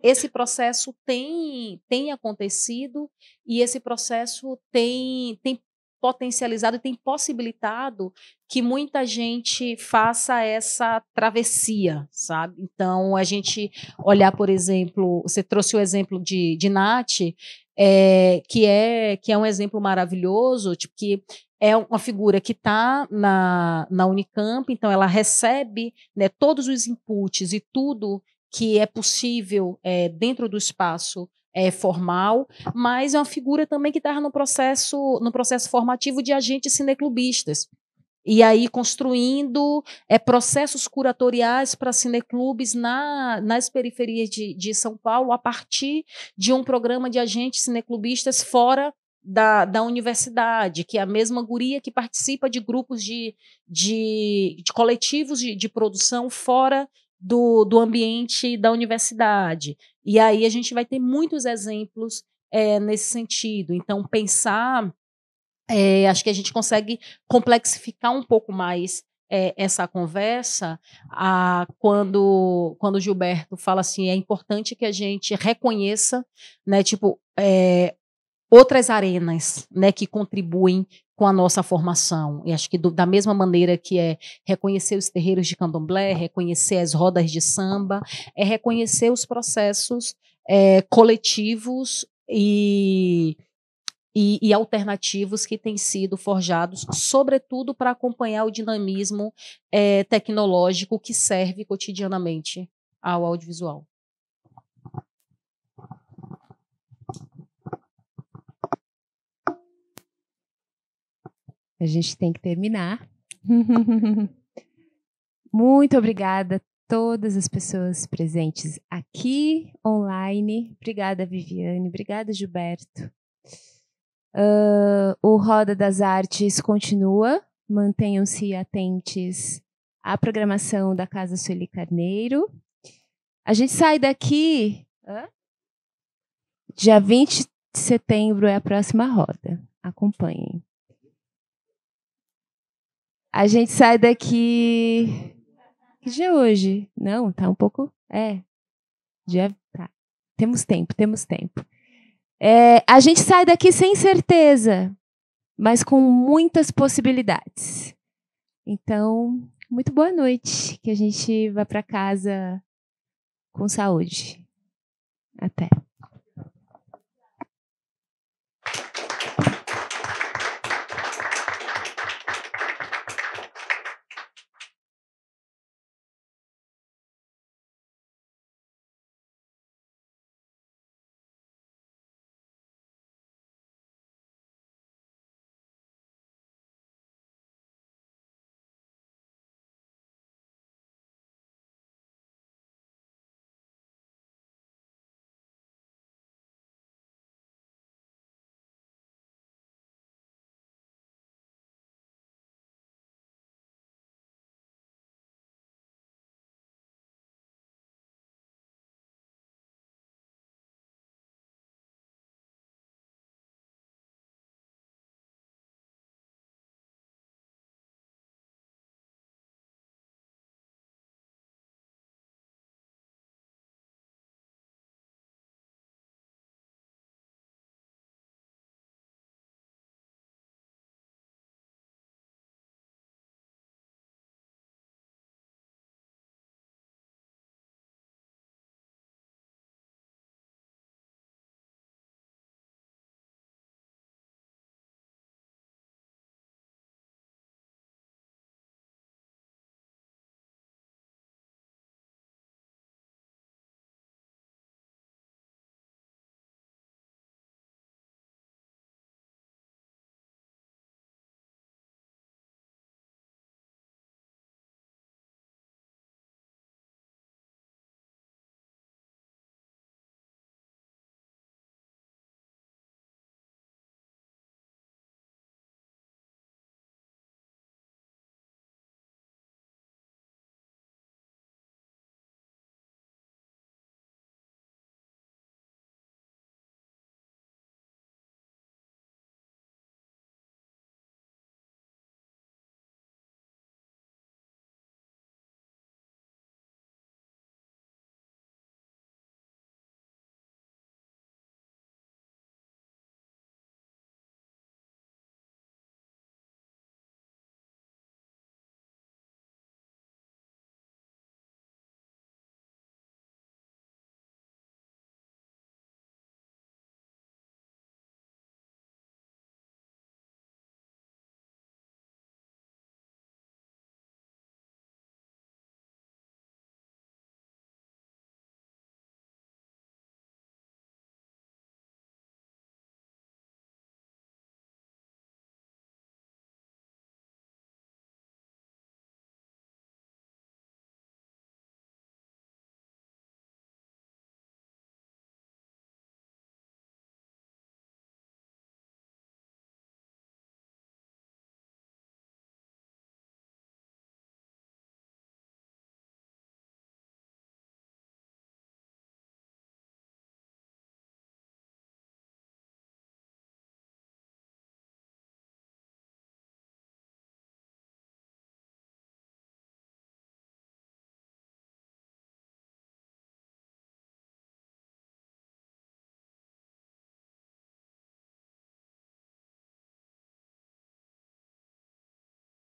esse processo tem acontecido e esse processo tem potencializado e tem possibilitado que muita gente faça essa travessia, sabe? Então, a gente olhar, por exemplo, você trouxe o exemplo de Nath, que é um exemplo maravilhoso, tipo, que é uma figura que está na Unicamp, então ela recebe, né, todos os inputs e tudo que é possível dentro do espaço formal, mas é uma figura também que está no processo formativo de agentes cineclubistas. E aí construindo processos curatoriais para cineclubes nas periferias de São Paulo, a partir de um programa de agentes cineclubistas fora da universidade, que é a mesma guria que participa de grupos de coletivos de produção fora do ambiente da universidade. E aí a gente vai ter muitos exemplos nesse sentido. Então, pensar... acho que a gente consegue complexificar um pouco mais essa conversa, quando o Gilberto fala assim, é importante que a gente reconheça, né, tipo, outras arenas, né, que contribuem com a nossa formação. E acho que da mesma maneira que é reconhecer os terreiros de candomblé, reconhecer as rodas de samba, é reconhecer os processos coletivos e alternativos que têm sido forjados, sobretudo para acompanhar o dinamismo tecnológico que serve cotidianamente ao audiovisual. A gente tem que terminar. Muito obrigada a todas as pessoas presentes aqui, online. Obrigada, Viviane. Obrigada, Gilberto. O Roda das Artes continua. Mantenham-se atentos à programação da Casa Sueli Carneiro. A gente sai daqui... Dia 20 de setembro é a próxima roda. Acompanhem. A gente sai daqui... Que dia é hoje? Não, tá um pouco... Tá. Temos tempo. A gente sai daqui sem certeza, mas com muitas possibilidades. Então, muito boa noite. Que a gente vá para casa com saúde. Até.